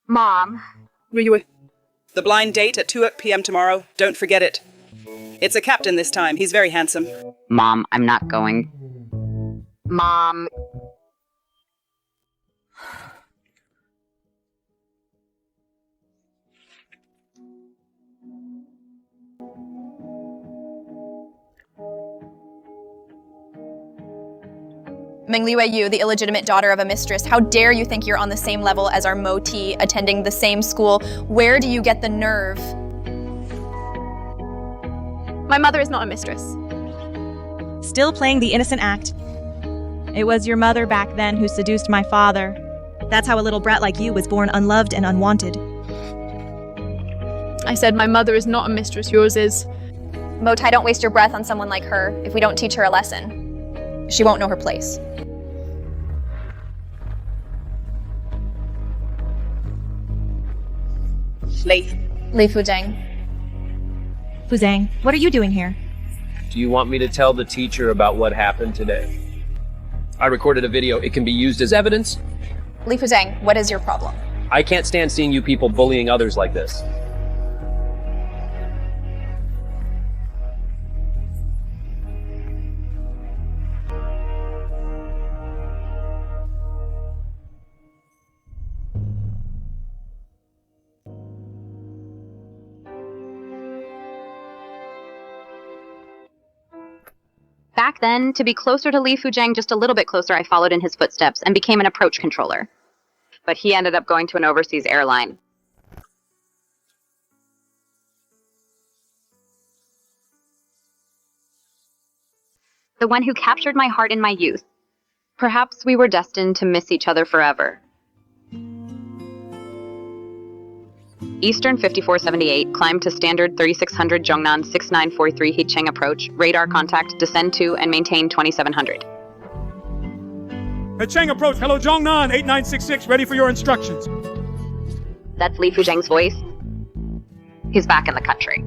Mom. Liyue. The blind date at 2 p.m. tomorrow. Don't forget it. It's a captain this time. He's very handsome. Mom, I'm not going. Mom. Meng Liyue, the illegitimate daughter of a mistress, how dare you think you're on the same level as our Mo-Ti, attending the same school? Where do you get the nerve? My mother is not a mistress. Still playing the innocent act. It was your mother back then who seduced my father. That's how a little brat like you was born unloved and unwanted. I said my mother is not a mistress, yours is. Mo-Ti, don't waste your breath on someone like her. If we don't teach her a lesson, she won't know her place. Li Fuzheng. Fuzheng, what are you doing here? Do you want me to tell the teacher about what happened today? I recorded a video. It can be used as evidence. Li Fuzheng, what is your problem? I can't stand seeing you people bullying others like this. Back then, to be closer to Li Fuzheng, just a little bit closer, I followed in his footsteps and became an approach controller. But he ended up going to an overseas airline. The one who captured my heart in my youth. Perhaps we were destined to miss each other forever. Eastern 5478, climb to standard 3600 Zhongnan 6943 Hicheng approach, radar contact, descend to and maintain 2700. Hicheng approach, hello Zhongnan 8966, ready for your instructions. That's Li Fuzheng's voice. He's back in the country.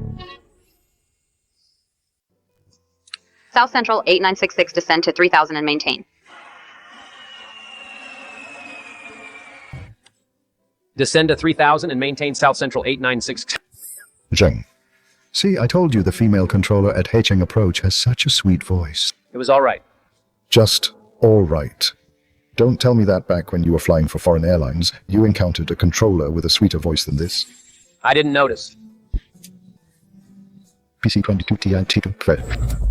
South Central 8966, descend to 3000 and maintain. Descend to 3000 and maintain South Central 896. Zheng. See, I told you the female controller at Hicheng Approach has such a sweet voice. It was all right. Just all right. Don't tell me that back when you were flying for foreign airlines, you encountered a controller with a sweeter voice than this. I didn't notice. PC-22 Ti.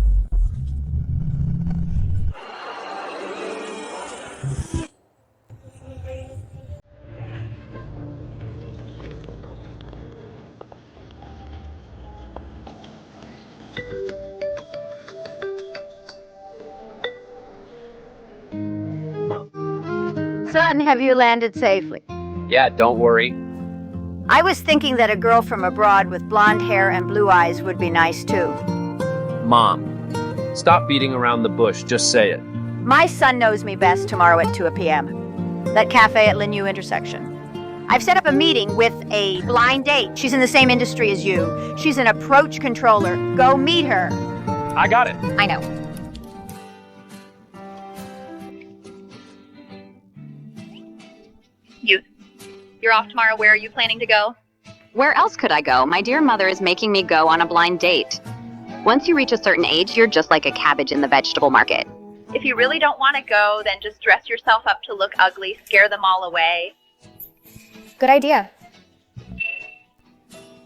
Son, have you landed safely? Yeah, don't worry. I was thinking that a girl from abroad with blonde hair and blue eyes would be nice too. Mom, stop beating around the bush, just say it. My son knows me best tomorrow at 2 p.m. That cafe at Lin Yu intersection. I've set up a meeting with a blind date. She's in the same industry as you. She's an approach controller. Go meet her. I got it. I know. You're off tomorrow. Where are you planning to go? Where else could I go? My dear mother is making me go on a blind date. Once you reach a certain age, you're just like a cabbage in the vegetable market. If you really don't want to go, then just dress yourself up to look ugly, scare them all away. Good idea.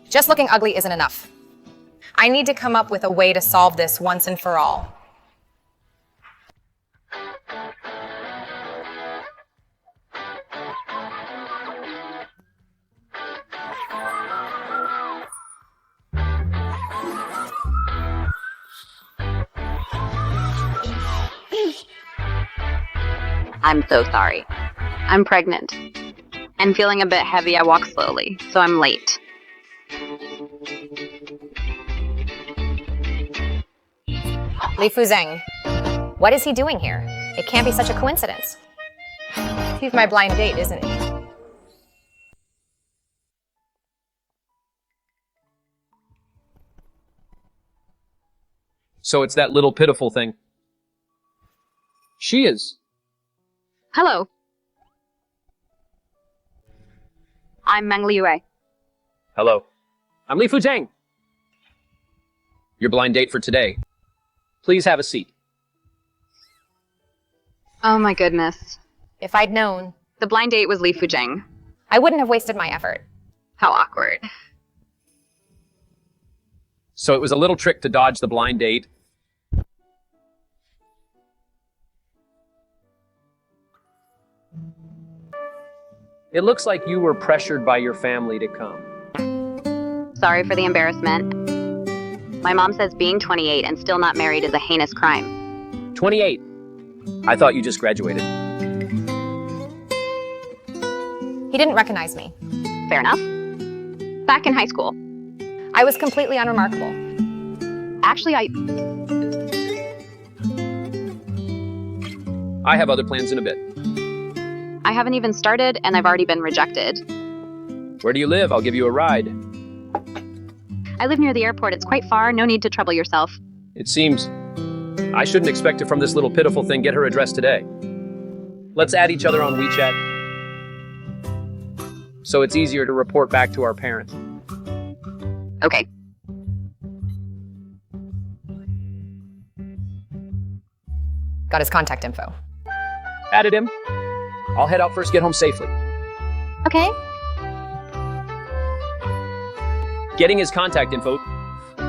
Just looking ugly isn't enough. I need to come up with a way to solve this once and for all. I'm so sorry. I'm pregnant. And feeling a bit heavy, I walk slowly, so I'm late. Li Fuzheng, what is he doing here? It can't be such a coincidence. He's my blind date, isn't he? So it's that little pitiful thing. She is. Hello. I'm Meng Liyue. Hello. I'm Li Fuzheng. Your blind date for today. Please have a seat. Oh my goodness. If I'd known, The blind date was Li Fuzheng. I wouldn't have wasted my effort. How awkward. So it was a little trick to dodge the blind date. It looks like you were pressured by your family to come. Sorry for the embarrassment. My mom says being 28 and still not married is a heinous crime. 28. I thought you just graduated. He didn't recognize me. Fair enough. Back in high school. I was completely unremarkable. Actually, I have other plans in a bit. I haven't even started and I've already been rejected. Where do you live? I'll give you a ride. I live near the airport. It's quite far. No need to trouble yourself. It seems I shouldn't expect it from this little pitiful thing. Get her address today. Let's add each other on WeChat, so it's easier to report back to our parents. Okay. Got his contact info. Added him. I'll head out first, get home safely. Okay. Getting his contact info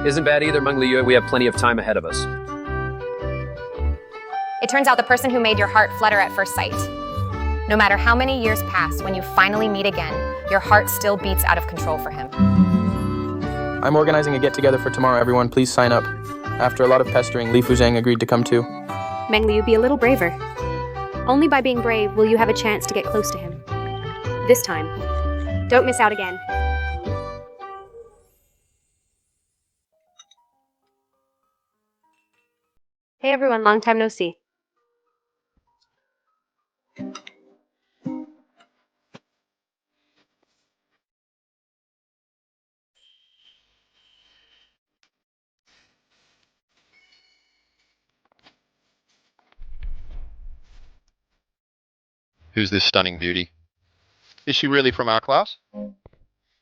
isn't bad either, Meng Liyue. We have plenty of time ahead of us. It turns out the person who made your heart flutter at first sight. No matter how many years pass, when you finally meet again, your heart still beats out of control for him. I'm organizing a get-together for tomorrow, everyone. Please sign up. After a lot of pestering, Li Fuzheng agreed to come too. Meng Liyue, be a little braver. Only by being brave will you have a chance to get close to him. This time. Don't miss out again. Hey everyone, long time no see. Who's this stunning beauty? Is she really from our class?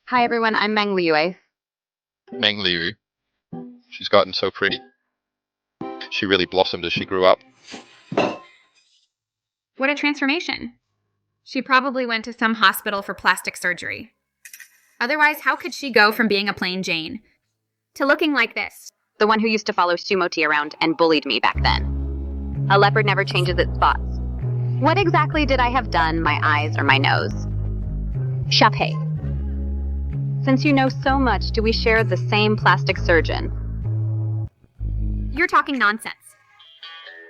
Hi everyone, I'm Meng Liyue. Meng Liyue. She's gotten so pretty. She really blossomed as she grew up. What a transformation. She probably went to some hospital for plastic surgery. Otherwise, how could she go from being a plain Jane to looking like this? The one who used to follow Sumoti around and bullied me back then. A leopard never changes its spots. What exactly did I have done, my eyes or my nose? Chape. Since you know so much, do we share the same plastic surgeon? You're talking nonsense.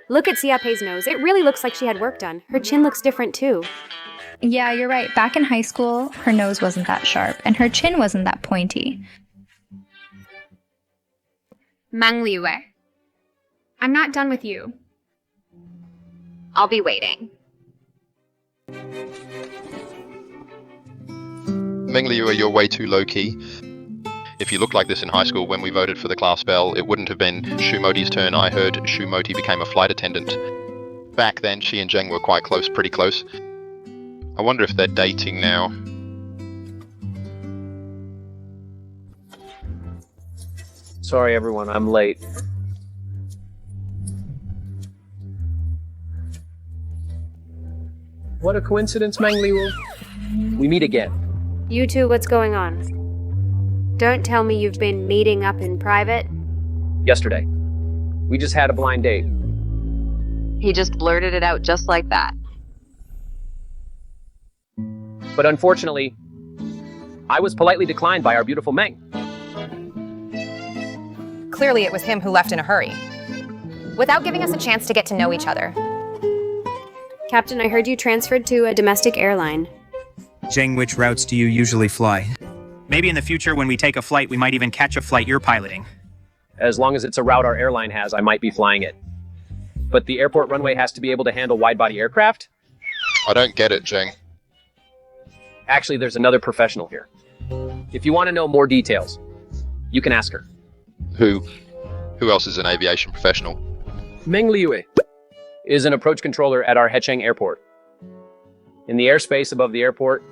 Look at Siape's nose. It really looks like she had work done. Her chin looks different too. Yeah, you're right. Back in high school, her nose wasn't that sharp, and her chin wasn't that pointy. Meng Liyue, I'm not done with you. I'll be waiting. Meng Liyue, you're way too low-key. If you looked like this in high school when we voted for the class bell, it wouldn't have been Shumoti's turn. I heard Shumoti became a flight attendant. Back then, she and Zheng were quite close, pretty close. I wonder if they're dating now. Sorry everyone, I'm late. What a coincidence, Meng Liyue. We meet again. You two, what's going on? Don't tell me you've been meeting up in private. Yesterday. We just had a blind date. He just blurted it out just like that. But unfortunately, I was politely declined by our beautiful Meng. Clearly it was him who left in a hurry, without giving us a chance to get to know each other. Captain, I heard you transferred to a domestic airline. Zheng, which routes do you usually fly? Maybe in the future when we take a flight, we might even catch a flight you're piloting. As long as it's a route our airline has, I might be flying it. But the airport runway has to be able to handle wide-body aircraft? I don't get it, Zheng. Actually, there's another professional here. If you want to know more details, you can ask her. Who? Who else is an aviation professional? Meng Liyue is an approach controller at our Hecheng airport. In the airspace above the airport,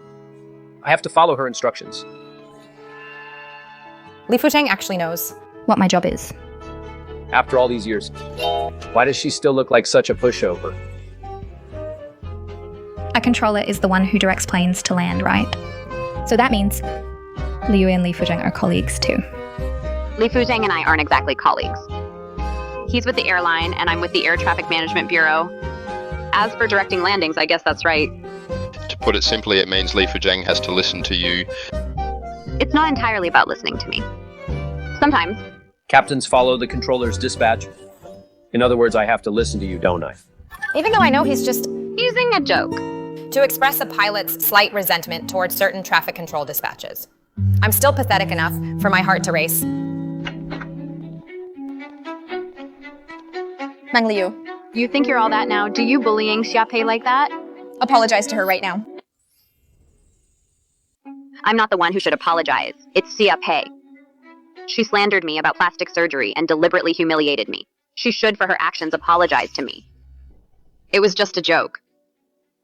I have to follow her instructions. Li Fuzheng actually knows what my job is. After all these years, why does she still look like such a pushover? A controller is the one who directs planes to land, right? So that means Liyue and Li Fuzheng are colleagues too. Li Fuzheng and I aren't exactly colleagues. He's with the airline, and I'm with the Air Traffic Management Bureau. As for directing landings, I guess that's right. To put it simply, it means Li Fuzheng has to listen to you. It's not entirely about listening to me. Sometimes. Captains follow the controller's dispatch. In other words, I have to listen to you, don't I? even though I know he's just using a joke to express a pilot's slight resentment towards certain traffic control dispatches. I'm still pathetic enough for my heart to race. Meng Liyue, you think you're all that now? Do you bullying Xiaopei like that? Apologize to her right now. I'm not the one who should apologize. It's Xiaopei. She slandered me about plastic surgery and deliberately humiliated me. She should, for her actions, apologize to me. It was just a joke.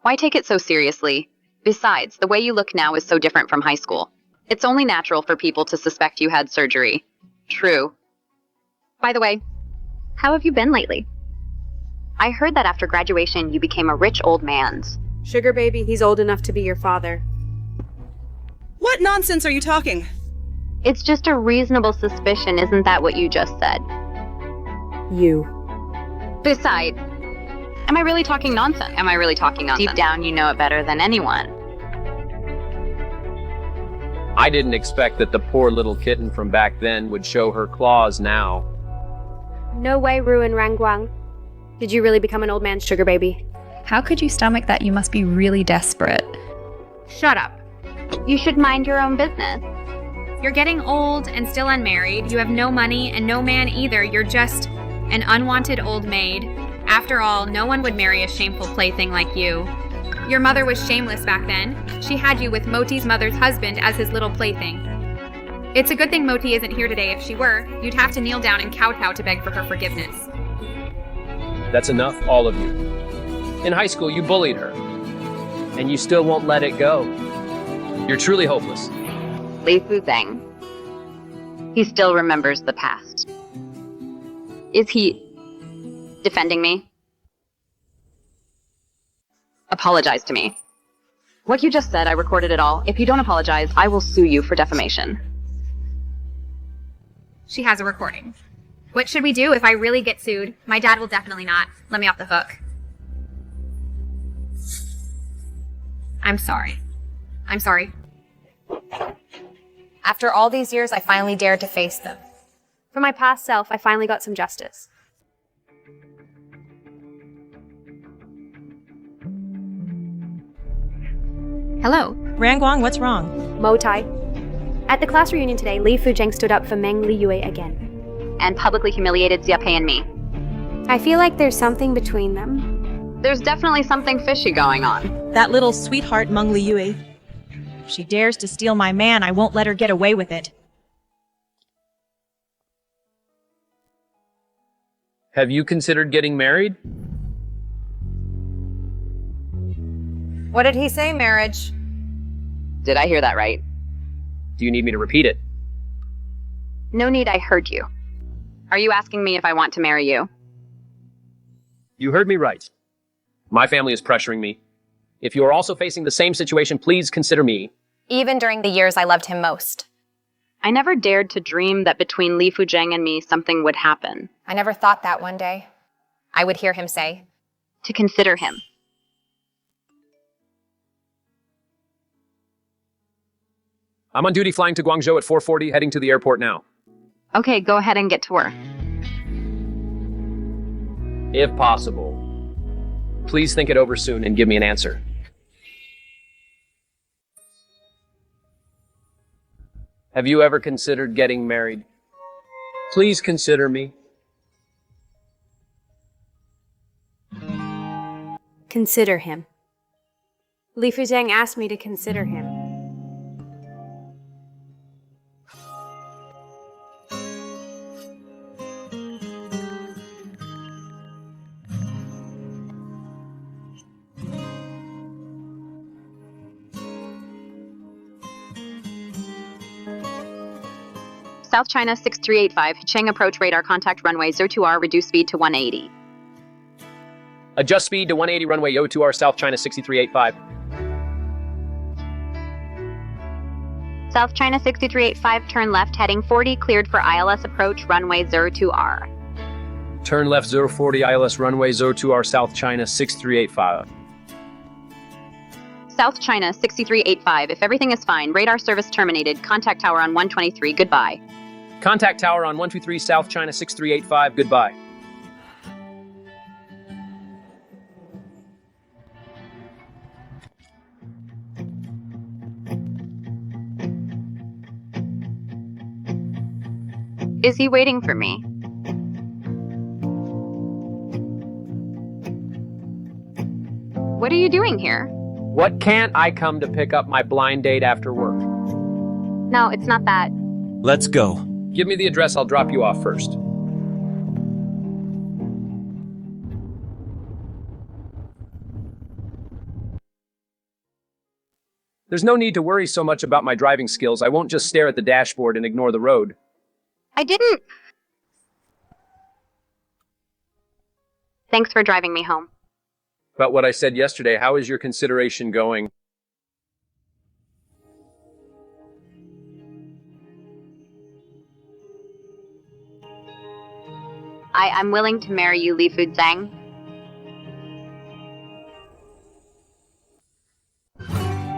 Why take it so seriously? Besides, the way you look now is so different from high school. It's only natural for people to suspect you had surgery. True. By the way, how have you been lately? I heard that after graduation you became a rich old man's. Sugar baby, he's old enough to be your father. What nonsense are you talking? It's just a reasonable suspicion, isn't that what you just said? You. Besides, am I really talking nonsense? Am I really talking nonsense? Deep down, you know it better than anyone. I didn't expect that the poor little kitten from back then would show her claws now. No way, Ruin Rangguang. Did you really become an old man's sugar baby? How could you stomach that? You must be really desperate. Shut up. You should mind your own business. You're getting old and still unmarried. You have no money and no man either. You're just an unwanted old maid. After all, no one would marry a shameful plaything like you. Your mother was shameless back then. She had you with Moti's mother's husband as his little plaything. It's a good thing Moti isn't here today. If she were, you'd have to kneel down and kowtow to beg for her forgiveness. That's enough, all of you. In high school, you bullied her. And you still won't let it go. You're truly hopeless. Li Fuzheng. He still remembers the past. Is he defending me? Apologize to me. What you just said, I recorded it all. If you don't apologize, I will sue you for defamation. She has a recording. What should we do if I really get sued? My dad will definitely not let me off the hook. I'm sorry. I'm sorry. After all these years, I finally dared to face them. For my past self, I finally got some justice. Hello. Rangguang, what's wrong? Motai. At the class reunion today, Li Fuzheng stood up for Meng Liyue again. And publicly humiliated Xiaopei and me. I feel like there's something between them. There's definitely something fishy going on. That little sweetheart Meng Liyue. If she dares to steal my man, I won't let her get away with it. Have you considered getting married? What did he say, marriage? Did I hear that right? Do you need me to repeat it? No need, I heard you. Are you asking me if I want to marry you? You heard me right. My family is pressuring me. If you are also facing the same situation, please consider me. Even during the years I loved him most. I never dared to dream that between Li Fuzheng and me something would happen. I never thought that one day I would hear him say, to consider him. I'm on duty flying to Guangzhou at 4:40, heading to the airport now. Okay, go ahead and get to work. If possible, please think it over soon and give me an answer. Have you ever considered getting married? Please consider me. Consider him. Li Fuzheng asked me to consider him. South China 6385, Cheng approach radar contact runway 02R, reduce speed to 180. Adjust speed to 180 runway 02R South China 6385. South China 6385, turn left heading 40, cleared for ILS approach runway 02R. Turn left 040 ILS runway 02R South China 6385. South China 6385, if everything is fine, radar service terminated, contact tower on 123, goodbye. Contact tower on 123 South China 6385, goodbye. Is he waiting for me? What are you doing here? What can't I come to pick up my blind date after work? No, it's not that. Let's go. Give me the address, I'll drop you off first. There's no need to worry so much about my driving skills. I won't just stare at the dashboard and ignore the road. I didn't. Thanks for driving me home. About what I said yesterday, how is your consideration going? I'm willing to marry you, Li Fuzheng.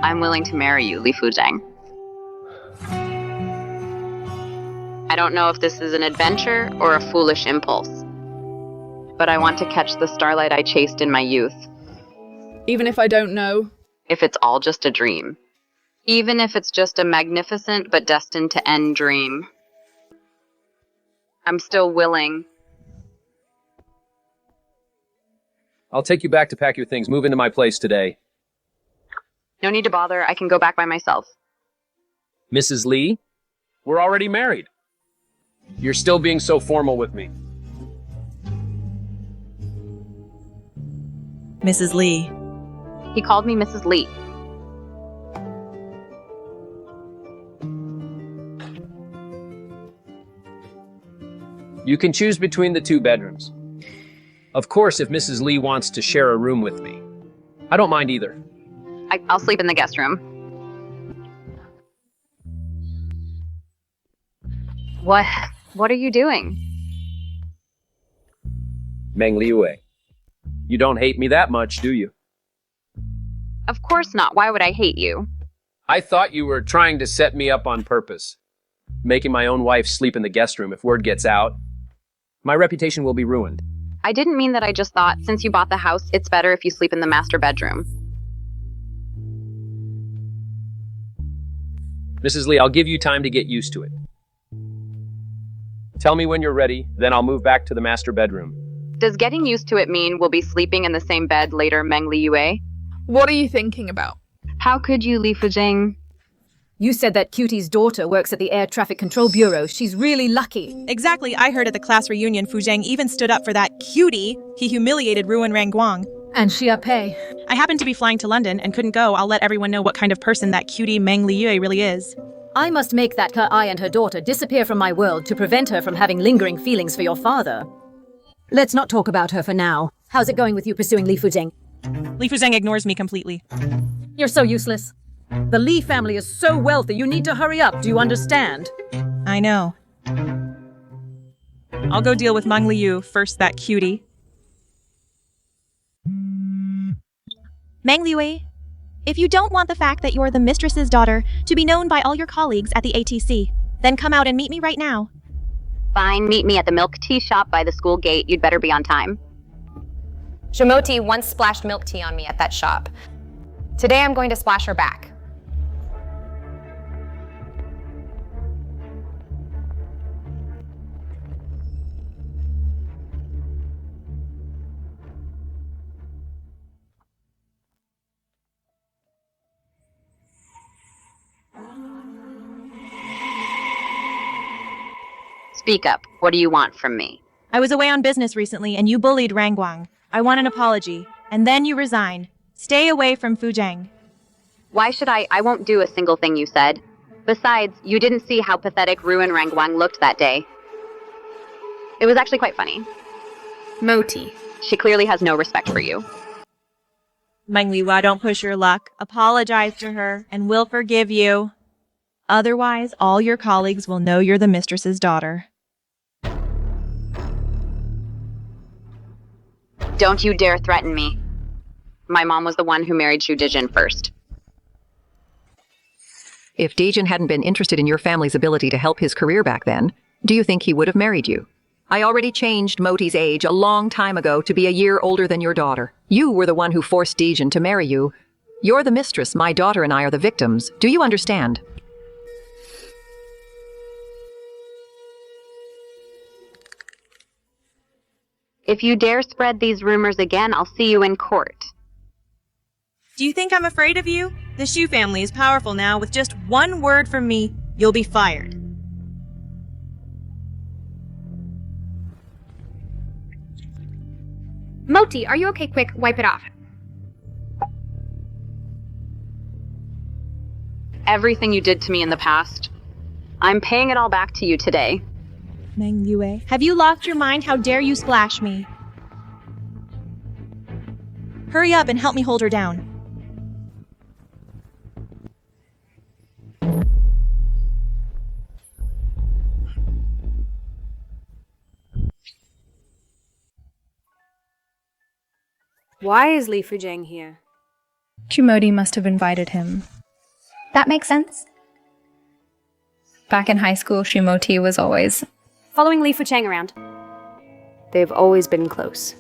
I'm willing to marry you, Li Fuzheng. I don't know if this is an adventure or a foolish impulse, but I want to catch the starlight I chased in my youth. Even if I don't know. If it's all just a dream. Even if it's just a magnificent but destined to end dream. I'm still willing. I'll take you back to pack your things. Move into my place today. No need to bother. I can go back by myself. Mrs. Li, we're already married. You're still being so formal with me. Mrs. Li. He called me Mrs. Li. You can choose between the 2 bedrooms. Of course, if Mrs. Li wants to share a room with me. I don't mind either. I'll sleep in the guest room. What are you doing? Meng Liyue. You don't hate me that much, do you? Of course not. Why would I hate you? I thought you were trying to set me up on purpose. Making my own wife sleep in the guest room. If word gets out, my reputation will be ruined. I didn't mean that. I just thought, since you bought the house, it's better if you sleep in the master bedroom. Mrs. Li, I'll give you time to get used to it. Tell me when you're ready, then I'll move back to the master bedroom. Does getting used to it mean we'll be sleeping in the same bed later, Meng Liyue? What are you thinking about? How could you, Li Fuzheng? You said that Cutie's daughter works at the Air Traffic Control Bureau. She's really lucky. Exactly. I heard at the class reunion, Fuzheng even stood up for that cutie. He humiliated Ruan Rangguang. And Xiaopei. I happened to be flying to London and couldn't go. I'll let everyone know what kind of person that cutie Meng Liyue really is. I must make that Ke-ai and her daughter disappear from my world to prevent her from having lingering feelings for your father. Let's not talk about her for now. How's it going with you pursuing Li Fuzheng? Li Fuzheng ignores me completely. You're so useless. The Li family is so wealthy, you need to hurry up. Do you understand? I know. I'll go deal with Meng Liyue first, that cutie. Meng Liyue, if you don't want the fact that you're the mistress's daughter to be known by all your colleagues at the ATC, then come out and meet me right now. Fine, meet me at the milk tea shop by the school gate. You'd better be on time. Shimoti once splashed milk tea on me at that shop. Today I'm going to splash her back. Speak up. What do you want from me? I was away on business recently and you bullied Rangguang. I want an apology. And then you resign. Stay away from Fuzheng. Why should I? I won't do a single thing you said. Besides, you didn't see how pathetic Ru and Rangwang looked that day. It was actually quite funny. Moti. She clearly has no respect for you. Meng Liyue, don't push your luck. Apologize to her, and we'll forgive you. Otherwise, all your colleagues will know you're the mistress's daughter. Don't you dare threaten me. My mom was the one who married Shu Dijin first. If Dijin hadn't been interested in your family's ability to help his career back then, do you think he would have married you? I already changed Moti's age a long time ago to be a year older than your daughter. You were the one who forced Dijin to marry you. You're the mistress, my daughter and I are the victims. Do you understand? If you dare spread these rumors again, I'll see you in court. Do you think I'm afraid of you? The Shu family is powerful now. With just one word from me, you'll be fired. Moti, are you okay? Quick, wipe it off. Everything you did to me in the past, I'm paying it all back to you today. Meng Liyue, have you lost your mind? How dare you splash me? Hurry up and help me hold her down. Why is Li Fuzheng here? Moti must have invited him. That makes sense. Back in high school, Moti was always following Li Fuzheng around. They've always been close.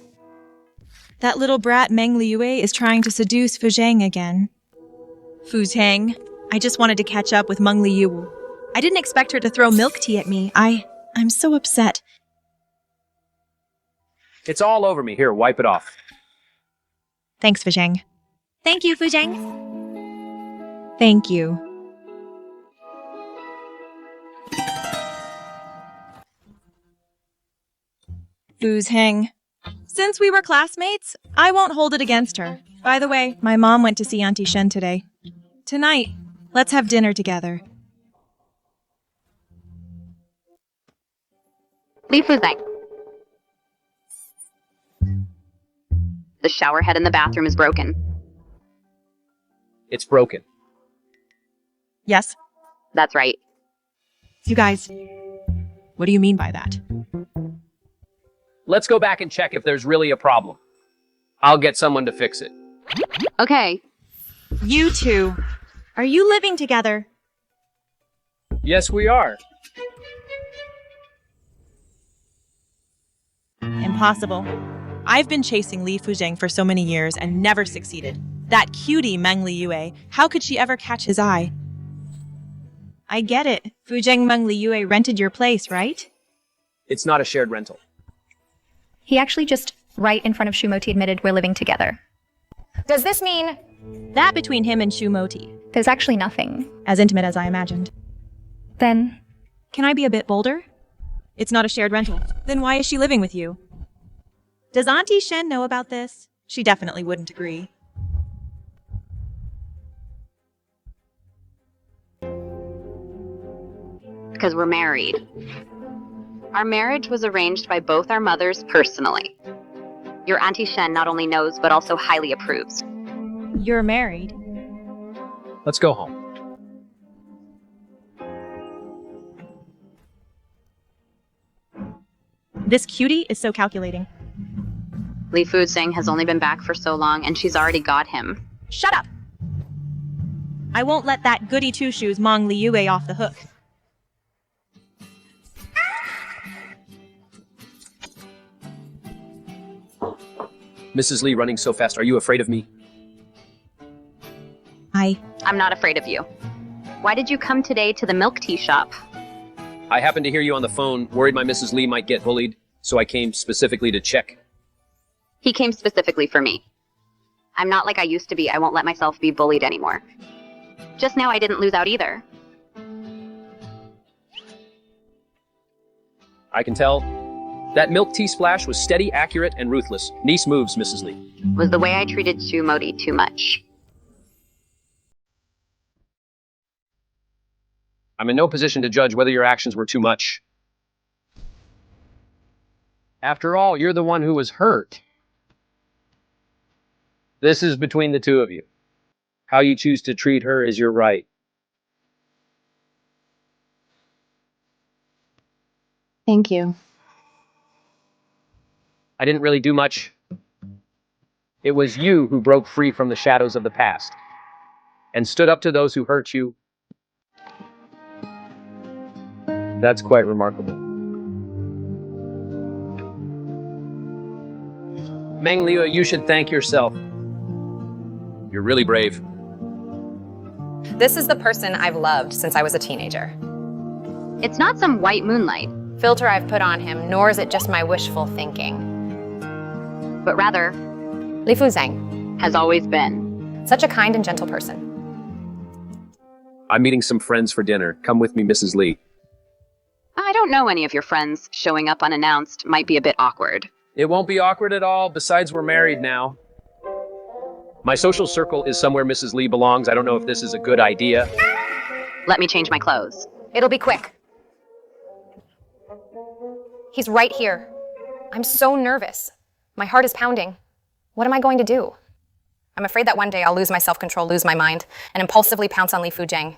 That little brat Meng Liyue is trying to seduce Fuzheng again. Fuzheng, I just wanted to catch up with Meng Liyue. I didn't expect her to throw milk tea at me. I'm so upset. It's all over me. Here, wipe it off. Thanks, Fuzheng. Thank you, Fuzheng. Thank you. Fuzheng. Since we were classmates, I won't hold it against her. By the way, my mom went to see Auntie Shen today. Tonight, let's have dinner together. Li Fuzheng. The shower head in the bathroom is broken. It's broken. Yes? That's right. You guys, what do you mean by that? Let's go back and check if there's really a problem. I'll get someone to fix it. Okay. You two, are you living together? Yes, we are. Impossible. I've been chasing Li Fuzheng for so many years and never succeeded. That cutie Meng Liyue, how could she ever catch his eye? I get it. Fuzheng Meng Liyue rented your place, right? It's not a shared rental. He actually just right in front of Moti admitted we're living together. Does this mean that between him and Moti? There's actually nothing. As intimate as I imagined. Then, can I be a bit bolder? It's not a shared rental. Then why is she living with you? Does Auntie Shen know about this? She definitely wouldn't agree. Because we're married. Our marriage was arranged by both our mothers personally. Your Auntie Shen not only knows, but also highly approves. You're married? Let's go home. This cutie is so calculating. Li Fuzheng has only been back for so long, and she's already got him. Shut up! I won't let that goody two-shoes Meng Liyue off the hook. Mrs. Li running so fast, are you afraid of me? I'm not afraid of you. Why did you come today to the milk tea shop? I happened to hear you on the phone, worried my Mrs. Li might get bullied, so I came specifically to check. He came specifically for me. I'm not like I used to be. I won't let myself be bullied anymore. Just now I didn't lose out either. I can tell. That milk tea splash was steady, accurate, and ruthless. Nice moves, Mrs. Li. Was the way I treated Moti too much. I'm in no position to judge whether your actions were too much. After all, you're the one who was hurt. This is between the two of you. How you choose to treat her is your right. Thank you. I didn't really do much. It was you who broke free from the shadows of the past and stood up to those who hurt you. That's quite remarkable. Meng Liyue, you should thank yourself. You're really brave. This is the person I've loved since I was a teenager. It's not some white moonlight, Filter I've put on him, nor is it just my wishful thinking. but rather Li Fuzheng has always been such a kind and gentle person. I'm meeting some friends for dinner. Come with me, Mrs. Li. I don't know any of your friends. Showing up unannounced might be a bit awkward. It won't be awkward at all. Besides, we're married now. My social circle is somewhere Mrs. Li belongs. I don't know if this is a good idea. Let me change my clothes. It'll be quick. He's right here. I'm so nervous. My heart is pounding. What am I going to do? I'm afraid that one day I'll lose my self-control, lose my mind, and impulsively pounce on Li Fuzheng.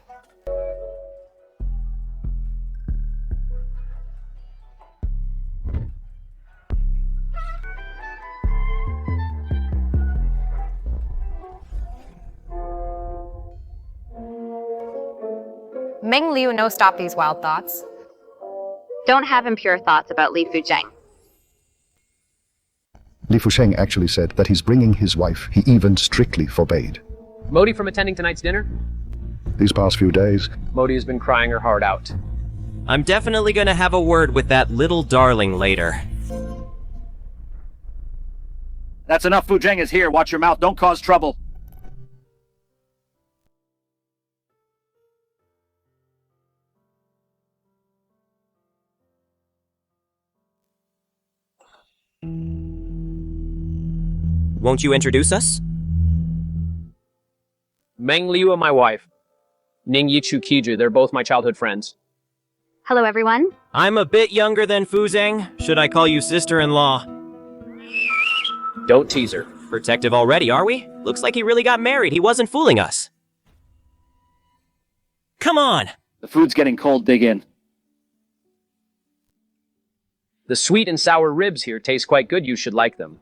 Meng Liyue, no, stop these wild thoughts. Don't have impure thoughts about Li Fuzheng. Li Fuzheng actually said that he's bringing his wife. He even strictly forbade. Modi from attending tonight's dinner? These past few days, Modi has been crying her heart out. I'm definitely gonna have a word with that little darling later. That's enough. Fuzheng is here. Watch your mouth. Don't cause trouble. Won't you introduce us? Meng Liyue, my wife. Ning Yichu Kiju, they're both my childhood friends. Hello, everyone. I'm a bit younger than Fuzheng. Should I call you sister-in-law? Don't tease her. Protective already, are we? Looks like he really got married. He wasn't fooling us. Come on! The food's getting cold. Dig in. The sweet and sour ribs here taste quite good. You should like them.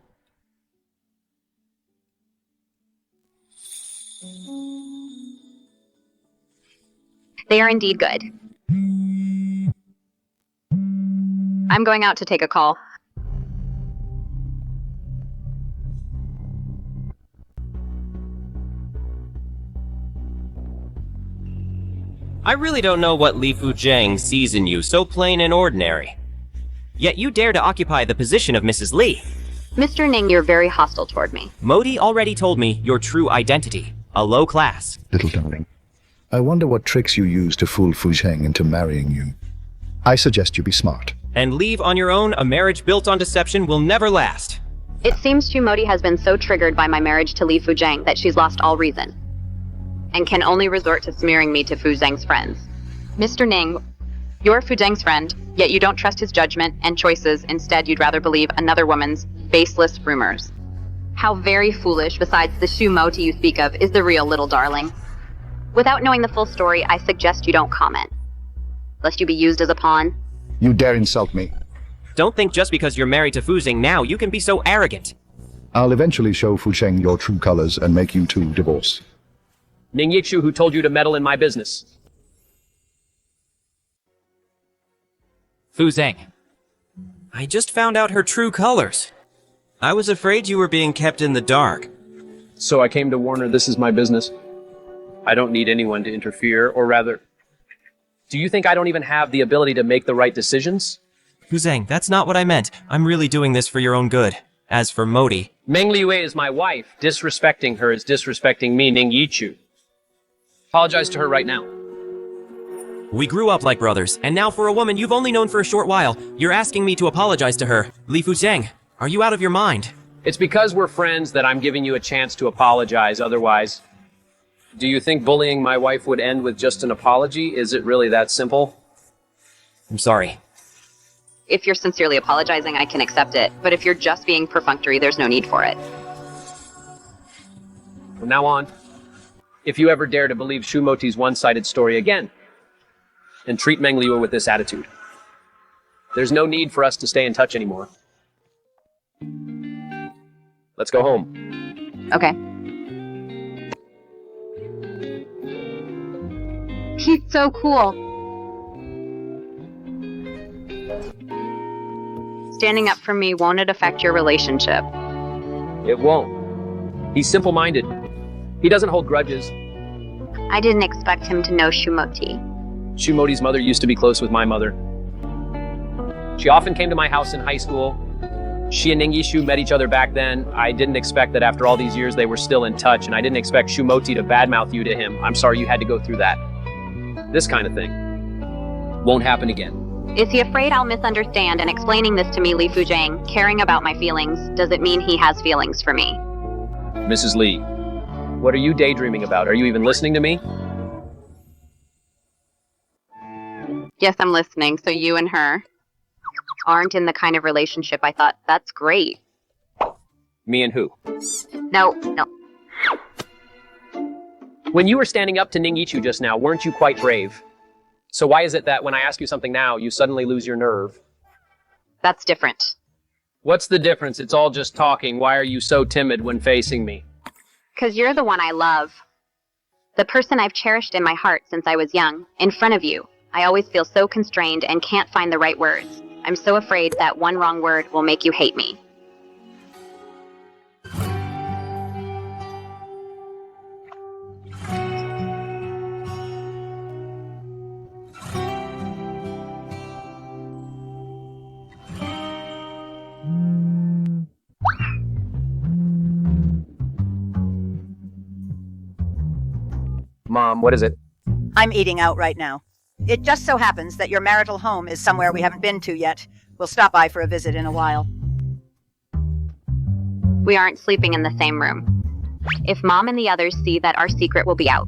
They are indeed good. I'm going out to take a call. I really don't know what Li Fuzheng sees in you, so plain and ordinary. Yet you dare to occupy the position of Mrs. Li. Mr. Ning, you're very hostile toward me. Modi already told me your true identity. A low class. little darling, I wonder what tricks you use to fool Fuzheng into marrying you. I suggest you be smart. And leave on your own. A marriage built on deception will never last. It seems Modi has been so triggered by my marriage to Li Fuzheng that she's lost all reason, and can only resort to smearing me to Fuzheng's friends. Mr. Ning, you're Fuzheng's friend, yet you don't trust his judgment and choices. Instead, you'd rather believe another woman's baseless rumors. How very foolish. Besides, the Shu Moti you speak of is the real little darling. Without knowing the full story, I suggest you don't comment, lest you be used as a pawn. You dare insult me. Don't think just because you're married to Fuzheng now, you can be so arrogant. I'll eventually show Fuzheng your true colors and make you two divorce. Ning Yichu, who told you to meddle in my business? Fuzheng. I just found out her true colors. I was afraid you were being kept in the dark. So I came to warn her this is my business. I don't need anyone to interfere, or rather... Do you think I don't even have the ability to make the right decisions? Fuzheng, that's not what I meant. I'm really doing this for your own good. As for Modi... Meng Liyue is my wife. Disrespecting her is disrespecting me, Ning Yichu. Apologize to her right now. We grew up like brothers, and now for a woman you've only known for a short while, you're asking me to apologize to her. Li Fuzheng, are you out of your mind? It's because we're friends that I'm giving you a chance to apologize, otherwise... Do you think bullying my wife would end with just an apology? Is it really that simple? I'm sorry. If you're sincerely apologizing, I can accept it. But if you're just being perfunctory, there's no need for it. From now on, if you ever dare to believe Shumoti's one-sided story again, and treat Meng Liyue with this attitude, there's no need for us to stay in touch anymore. Let's go home. Okay. He's so cool. Standing up for me, won't it affect your relationship? It won't. He's simple-minded. He doesn't hold grudges. I didn't expect him to know Shumoti. Shumoti's mother used to be close with my mother. She often came to my house in high school. She and Ningishu met each other back then. I didn't expect that after all these years they were still in touch, and I didn't expect Shumoti to badmouth you to him. I'm sorry you had to go through that. This kind of thing won't happen again. Is he afraid I'll misunderstand and explaining this to me, Li Fuzheng, caring about my feelings? Does it mean he has feelings for me? Mrs. Li, what are you daydreaming about? Are you even listening to me? Yes, I'm listening. So you and her aren't in the kind of relationship I thought. That's great. Me and who? No. When you were standing up to Ningichu just now, weren't you quite brave? So why is it that when I ask you something now, you suddenly lose your nerve? That's different. What's the difference? It's all just talking. Why are you so timid when facing me? 'Cause you're the one I love. The person I've cherished in my heart since I was young. In front of you, I always feel so constrained and can't find the right words. I'm so afraid that one wrong word will make you hate me. Mom, what is it? I'm eating out right now. It just so happens that your marital home is somewhere we haven't been to yet. We'll stop by for a visit in a while. We aren't sleeping in the same room. If Mom and the others see that, our secret will be out.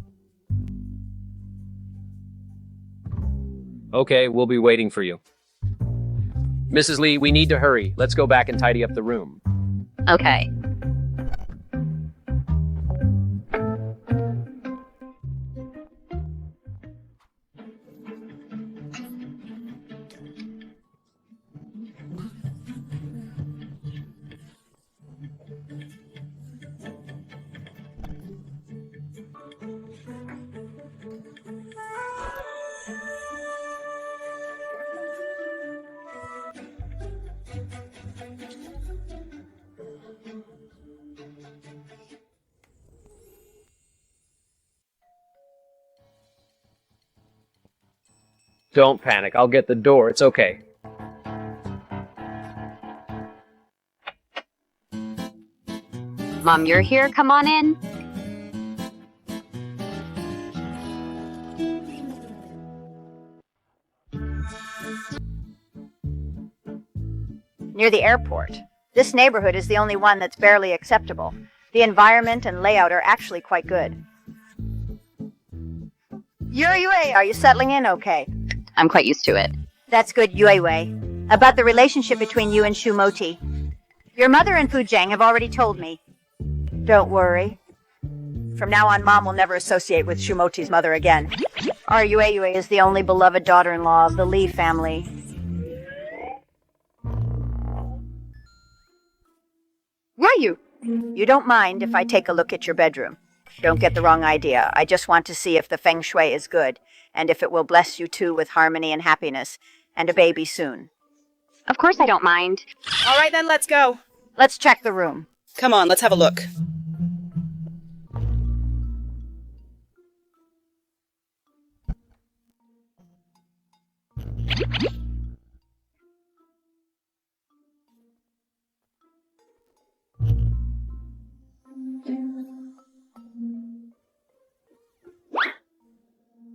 Okay, we'll be waiting for you. Mrs. Li, we need to hurry. Let's go back and tidy up the room. Okay. Don't panic. I'll get the door. It's okay. Mom, you're here. Come on in. Near the airport. This neighborhood is the only one that's barely acceptable. The environment and layout are actually quite good. Yue, are you settling in okay? I'm quite used to it. That's good, Yue. About the relationship between you and Shumoti. Your mother and Fuzheng have already told me. Don't worry. From now on, Mom will never associate with Shumoti's mother again. Our Yue is the only beloved daughter-in-law of the Li family. Ryu! You don't mind if I take a look at your bedroom. Don't get the wrong idea. I just want to see if the feng shui is good, and if it will bless you two with harmony and happiness, and a baby soon. Of course I don't mind. All right then, let's go. Let's check the room. Come on, let's have a look.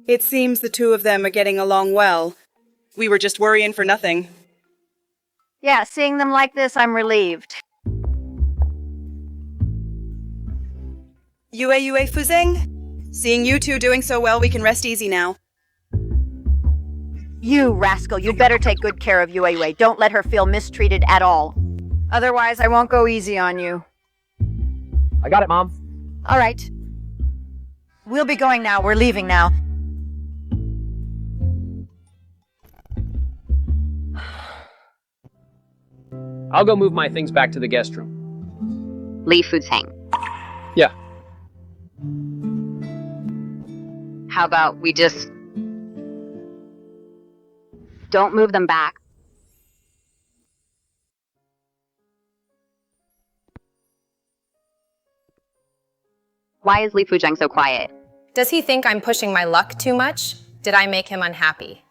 It seems the two of them are getting along well. We were just worrying for nothing. Yeah, seeing them like this, I'm relieved. Yue Fuzheng? Seeing you two doing so well, we can rest easy now. You rascal, you'd better take good care of Yue. Don't let her feel mistreated at all. Otherwise, I won't go easy on you. I got it, Mom. All right. We'll be going now. We're leaving now. I'll go move my things back to the guest room. Li Fuzheng. Yeah. How about we just don't move them back? Why is Li Fuzheng so quiet? Does he think I'm pushing my luck too much? Did I make him unhappy?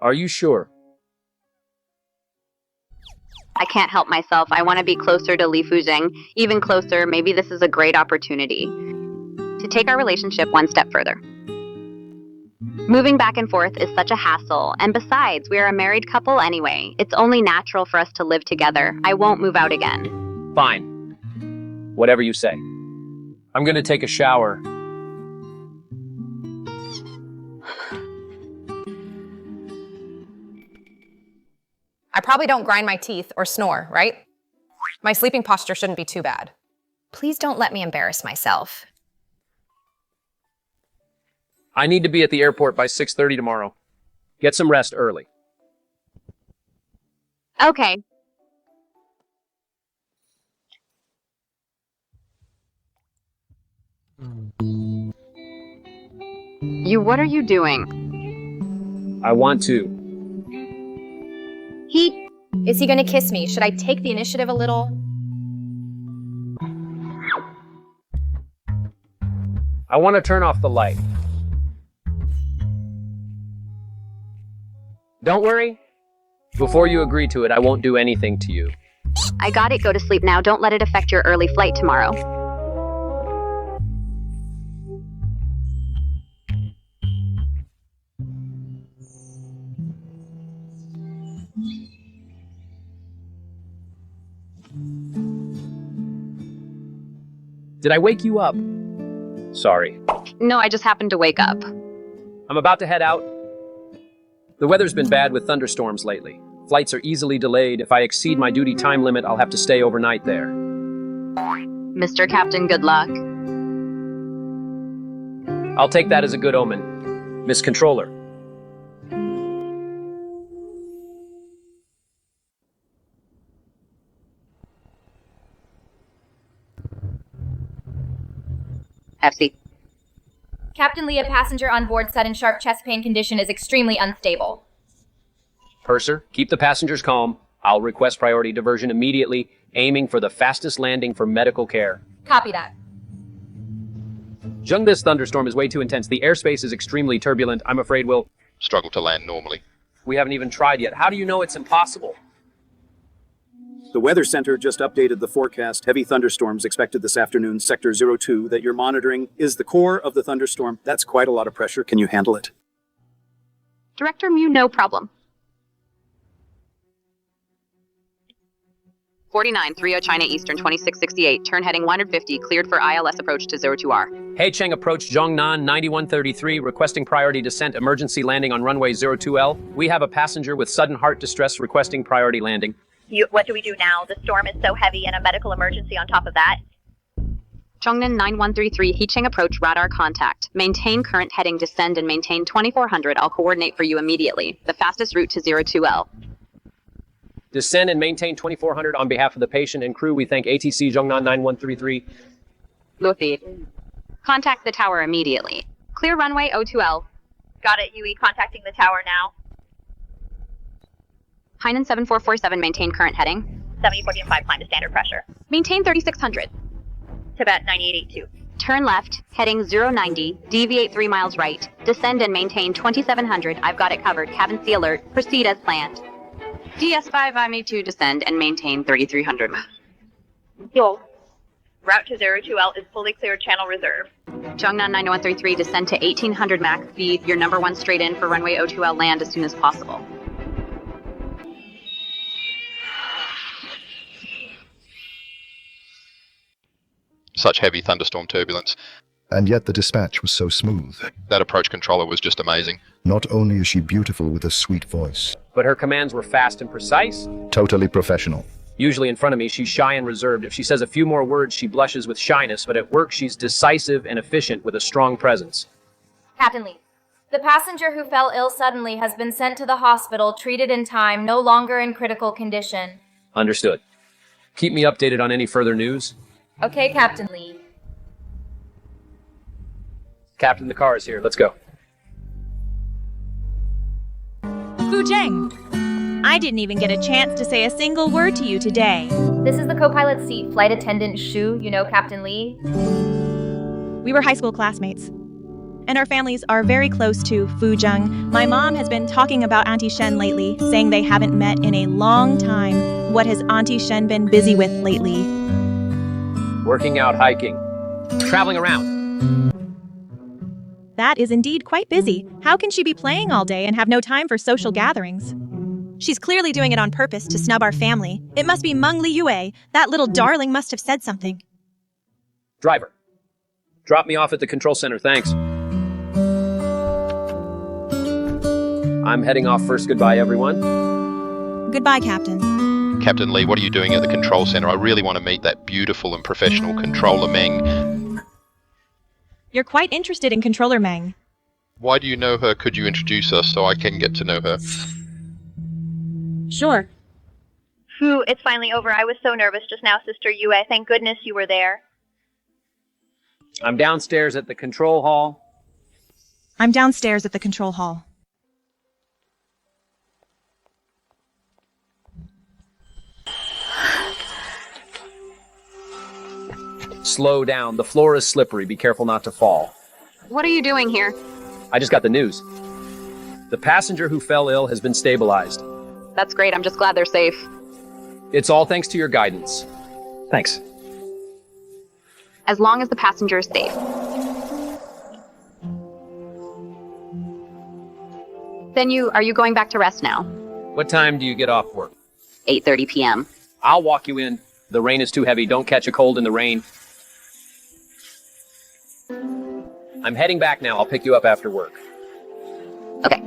Are you sure? I can't help myself. I want to be closer to Li Fuzheng, even closer. Maybe this is a great opportunity to take our relationship one step further. Moving back and forth is such a hassle, and besides, we are a married couple anyway. It's only natural for us to live together. I won't move out again. Fine. Whatever you say. I'm gonna take a shower. I probably don't grind my teeth or snore, right? My sleeping posture shouldn't be too bad. Please don't let me embarrass myself. I need to be at the airport by 6:30 tomorrow. Get some rest early. Okay. What are you doing? I want to. Is he gonna kiss me? Should I take the initiative a little? I want to turn off the light. Don't worry. Before you agree to it, I won't do anything to you. I got it. Go to sleep now. Don't let it affect your early flight tomorrow. Did I wake you up? Sorry. No, I just happened to wake up. I'm about to head out. The weather's been bad with thunderstorms lately. Flights are easily delayed. If I exceed my duty time limit, I'll have to stay overnight there. Mr. Captain, good luck. I'll take that as a good omen. Miss Controller. FC. Captain Li, a passenger on board sudden sharp chest pain condition is extremely unstable. Purser, keep the passengers calm. I'll request priority diversion immediately, aiming for the fastest landing for medical care. Copy that. Zheng, this thunderstorm is way too intense. The airspace is extremely turbulent. I'm afraid we'll struggle to land normally. We haven't even tried yet. How do you know it's impossible? The Weather Center just updated the forecast. Heavy thunderstorms expected this afternoon. Sector 02 that you're monitoring is the core of the thunderstorm. That's quite a lot of pressure. Can you handle it? Director Mew, no problem. 4930 China Eastern 2668, turn heading 150, cleared for ILS approach to 02R. Hey Cheng, approach Zhongnan 9133, requesting priority descent, emergency landing on runway 02L. We have a passenger with sudden heart distress requesting priority landing. What do we do now? The storm is so heavy and a medical emergency on top of that. Zhongnan 9133, Heecheng approach, radar contact. Maintain current heading, descend and maintain 2400. I'll coordinate for you immediately. The fastest route to 02L. Descend and maintain 2400 on behalf of the patient and crew. We thank ATC Zhongnan 9133. Luthi. Contact the tower immediately. Clear runway 02L. Got it, Yue. Contacting the tower now. Hainan 7447, maintain current heading. 7014.5, climb to standard pressure. Maintain 3600. Tibet 9882. Turn left, heading 090, deviate 3 miles right. Descend and maintain 2700. I've got it covered. Cabin C alert. Proceed as planned. DS5, IME2, descend and maintain 3300. Yo. Route to 02L is fully cleared, channel reserve. Zhongnan 9133, descend to 1800 max speed. Your number 1 straight in for runway 02L, land as soon as possible. such heavy thunderstorm turbulence. And yet the dispatch was so smooth. That approach controller was just amazing. Not only is she beautiful with a sweet voice, but her commands were fast and precise. Totally professional. Usually in front of me, she's shy and reserved. If she says a few more words, she blushes with shyness, but at work, she's decisive and efficient with a strong presence. Captain Li, the passenger who fell ill suddenly has been sent to the hospital, treated in time, no longer in critical condition. Understood. Keep me updated on any further news. Okay, Captain Li. Captain, the car is here. Let's go. Fuzheng, I didn't even get a chance to say a single word to you today. This is the co-pilot seat, flight attendant Shu. You know Captain Li? We were high school classmates, and our families are very close to Fuzheng. My mom has been talking about Auntie Shen lately, saying they haven't met in a long time. What has Auntie Shen been busy with lately? Working out, hiking, traveling around. That is indeed quite busy. How can she be playing all day and have no time for social gatherings? She's clearly doing it on purpose to snub our family. It must be Meng Liyue. That little darling must have said something. Driver, drop me off at the control center, thanks. I'm heading off first. Goodbye, everyone. Goodbye, Captain. Captain Li, what are you doing at the control center? I really want to meet that beautiful and professional controller Meng. You're quite interested in Controller Meng. Why do you know her? Could you introduce us so I can get to know her? Sure. Phew, it's finally over. I was so nervous just now, Sister Yue. Thank goodness you were there. I'm downstairs at the control hall. I'm downstairs at the control hall. Slow down. The floor is slippery. Be careful not to fall. What are you doing here? I just got the news. The passenger who fell ill has been stabilized. That's great. I'm just glad they're safe. It's all thanks to your guidance. Thanks. As long as the passenger is safe. Then are you going back to rest now? What time do you get off work? 8:30 p.m. I'll walk you in. The rain is too heavy. Don't catch a cold in the rain. I'm heading back now. I'll pick you up after work. Okay.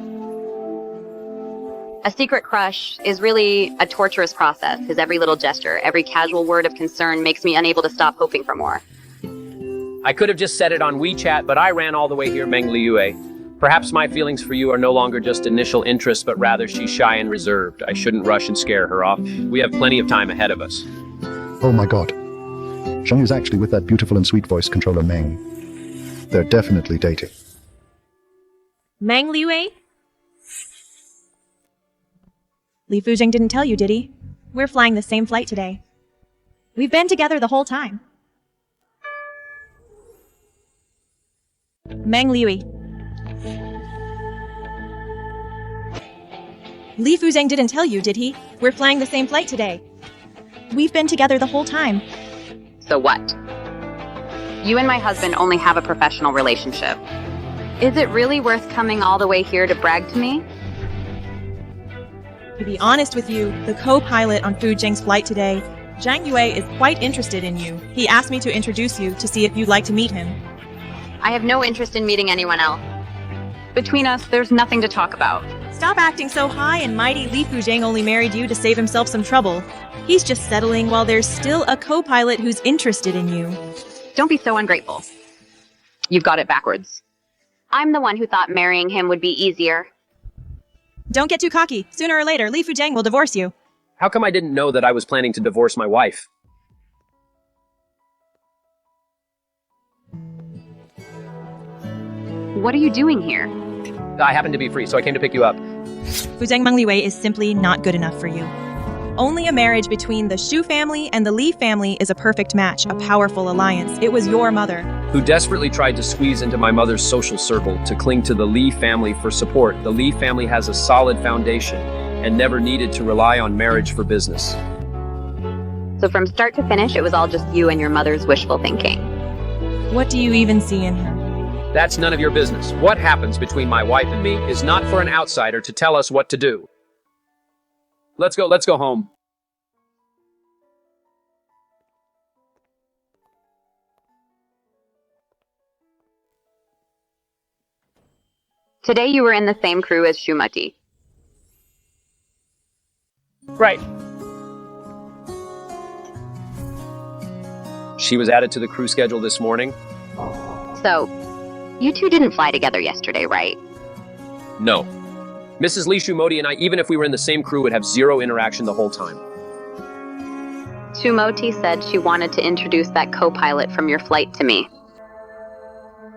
A secret crush is really a torturous process. His every little gesture, every casual word of concern makes me unable to stop hoping for more. I could have just said it on WeChat, but I ran all the way here, Meng Liyue. Perhaps my feelings for you are no longer just initial interest, but rather she's shy and reserved. I shouldn't rush and scare her off. We have plenty of time ahead of us. Oh my god. Zheng is actually with that beautiful and sweet voice controller Meng. They're definitely dating. Meng Liyue? Li Fuzheng didn't tell you, did he? We're flying the same flight today. We've been together the whole time. Meng Liyue. Li Fuzheng didn't tell you, did he? We're flying the same flight today. We've been together the whole time. So what? You and my husband only have a professional relationship. Is it really worth coming all the way here to brag to me? To be honest with you, the co-pilot on Fuzheng's flight today, Zhang Yue, is quite interested in you. He asked me to introduce you to see if you'd like to meet him. I have no interest in meeting anyone else. Between us, there's nothing to talk about. Stop acting so high and mighty. Li Fuzheng only married you to save himself some trouble. He's just settling while there's still a co-pilot who's interested in you. Don't be so ungrateful. You've got it backwards. I'm the one who thought marrying him would be easier. Don't get too cocky. Sooner or later, Li Fuzheng will divorce you. How come I didn't know that I was planning to divorce my wife? What are you doing here? I happen to be free, so I came to pick you up. Fuzheng Meng Liyue is simply not good enough for you. Only a marriage between the Shu family and the Li family is a perfect match, a powerful alliance. It was your mother who desperately tried to squeeze into my mother's social circle to cling to the Li family for support. The Li family has a solid foundation and never needed to rely on marriage for business. So from start to finish, it was all just you and your mother's wishful thinking. What do you even see in her? That's none of your business. What happens between my wife and me is not for an outsider to tell us what to do. Let's go home. Today you were in the same crew as Shumoti. Right. She was added to the crew schedule this morning? So, you two didn't fly together yesterday, right? No. Mrs. Li Shumoti and I, even if we were in the same crew, would have zero interaction the whole time. Shumoti said she wanted to introduce that co-pilot from your flight to me.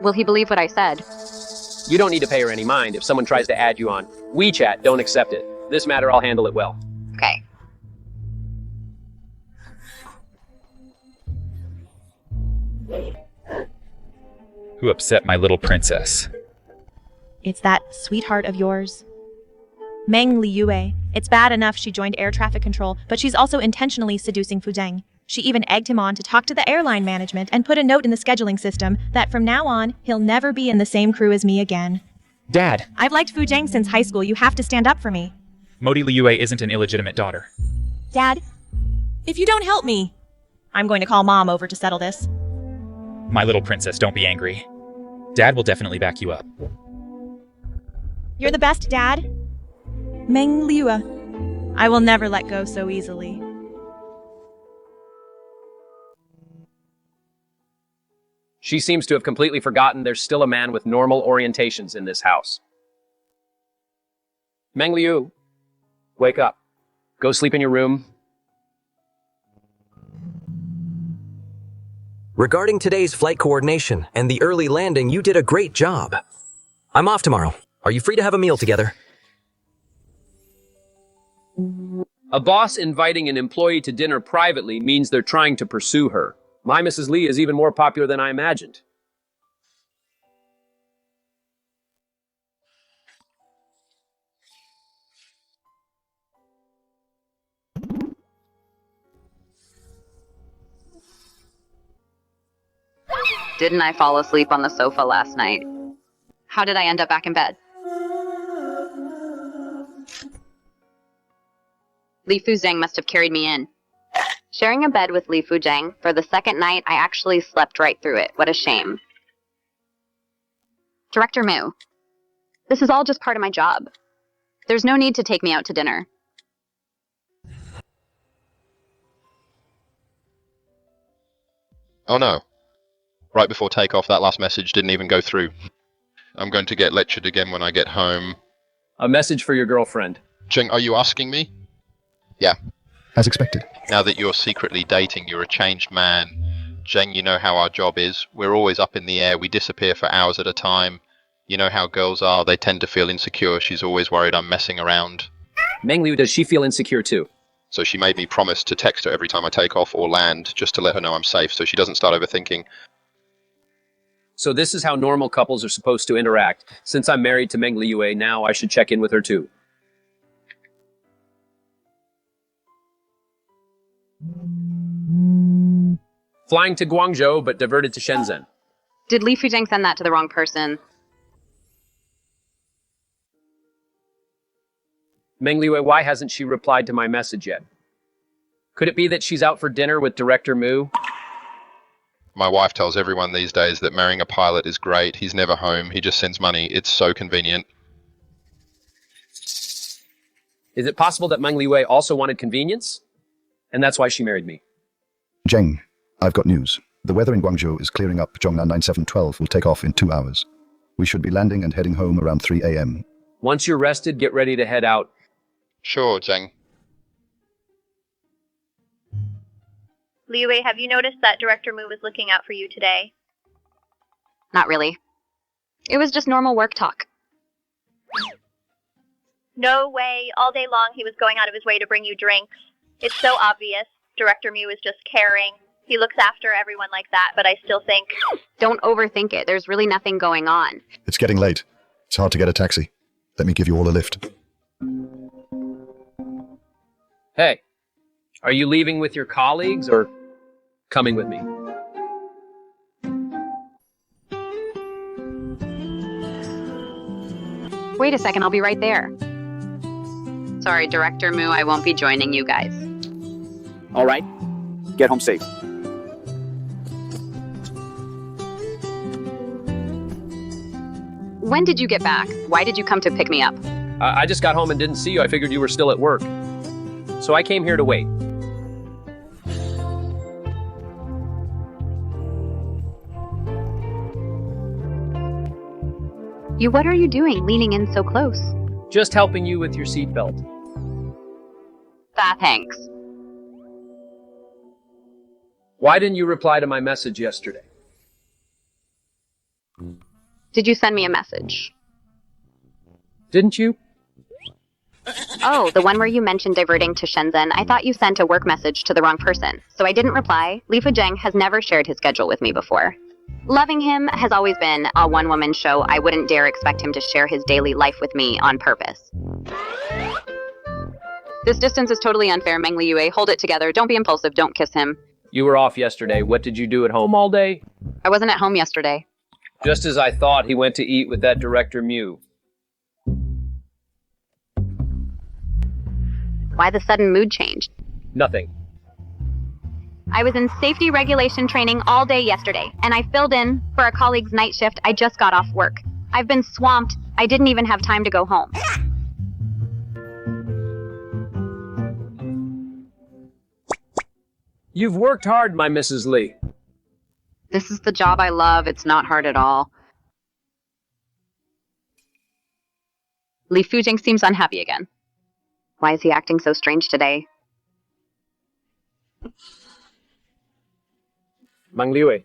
Will he believe what I said? You don't need to pay her any mind. If someone tries to add you on WeChat, don't accept it. This matter, I'll handle it well. Okay. Who upset my little princess? It's that sweetheart of yours. Meng Liyue. It's bad enough she joined air traffic control, but she's also intentionally seducing Fuzheng. She even egged him on to talk to the airline management and put a note in the scheduling system that from now on, he'll never be in the same crew as me again. Dad! I've liked Fuzheng since high school. You have to stand up for me. Modi Liyue isn't an illegitimate daughter. Dad, if you don't help me, I'm going to call Mom over to settle this. My little princess, don't be angry. Dad will definitely back you up. You're the best, Dad. Meng Liyue. I will never let go so easily. She seems to have completely forgotten there's still a man with normal orientations in this house. Meng Liyue, wake up. Go sleep in your room. Regarding today's flight coordination and the early landing, you did a great job. I'm off tomorrow. Are you free to have a meal together? A boss inviting an employee to dinner privately means they're trying to pursue her. My Mrs. Li is even more popular than I imagined. Didn't I fall asleep on the sofa last night? How did I end up back in bed? Li Fuzheng must have carried me in. Sharing a bed with Li Fuzheng, for the second night, I actually slept right through it. What a shame. Director Mu, this is all just part of my job. There's no need to take me out to dinner. Oh no. Right before takeoff, that last message didn't even go through. I'm going to get lectured again when I get home. A message for your girlfriend. Jing, are you asking me? Yeah. As expected. Now that you're secretly dating, you're a changed man. Zheng, you know how our job is. We're always up in the air. We disappear for hours at a time. You know how girls are. They tend to feel insecure. She's always worried I'm messing around. Meng Liyue, does she feel insecure too? So she made me promise to text her every time I take off or land, just to let her know I'm safe, so she doesn't start overthinking. So this is how normal couples are supposed to interact. Since I'm married to Meng Liyue, now I should check in with her too. Flying to Guangzhou, but diverted to Shenzhen. Did Li Fuzheng send that to the wrong person? Meng Liyue, why hasn't she replied to my message yet? Could it be that she's out for dinner with Director Mu? My wife tells everyone these days that marrying a pilot is great. He's never home. He just sends money. It's so convenient. Is it possible that Meng Liyue also wanted convenience? And that's why she married me. Zheng, I've got news. The weather in Guangzhou is clearing up. Zhongnan 9712 will take off in 2 hours. We should be landing and heading home around 3 a.m. Once you're rested, get ready to head out. Sure, Zheng. Liyue, have you noticed that Director Mu was looking out for you today? Not really. It was just normal work talk. No way. All day long he was going out of his way to bring you drinks. It's so obvious. Director Mu is just caring. He looks after everyone like that, but I still think... Don't overthink it. There's really nothing going on. It's getting late. It's hard to get a taxi. Let me give you all a lift. Hey, are you leaving with your colleagues or coming with me? Wait a second, I'll be right there. Sorry, Director Mu, I won't be joining you guys. All right. Get home safe. When did you get back? Why did you come to pick me up? I just got home and didn't see you. I figured you were still at work. So I came here to wait. What are you doing, leaning in so close? Just helping you with your seatbelt. Thanks. Why didn't you reply to my message yesterday? Did you send me a message? Didn't you? Oh, the one where you mentioned diverting to Shenzhen. I thought you sent a work message to the wrong person, so I didn't reply. Li Fuzheng has never shared his schedule with me before. Loving him has always been a one-woman show. I wouldn't dare expect him to share his daily life with me on purpose. This distance is totally unfair, Meng Liyue. Hold it together. Don't be impulsive. Don't kiss him. You were off yesterday. What did you do at home all day? I wasn't at home yesterday. Just as I thought, he went to eat with that director Mew. Why the sudden mood change? Nothing. I was in safety regulation training all day yesterday, and I filled in for a colleague's night shift. I just got off work. I've been swamped. I didn't even have time to go home. You've worked hard, my Mrs. Li. This is the job I love. It's not hard at all. Li Fuzheng seems unhappy again. Why is he acting so strange today? Meng Liyue,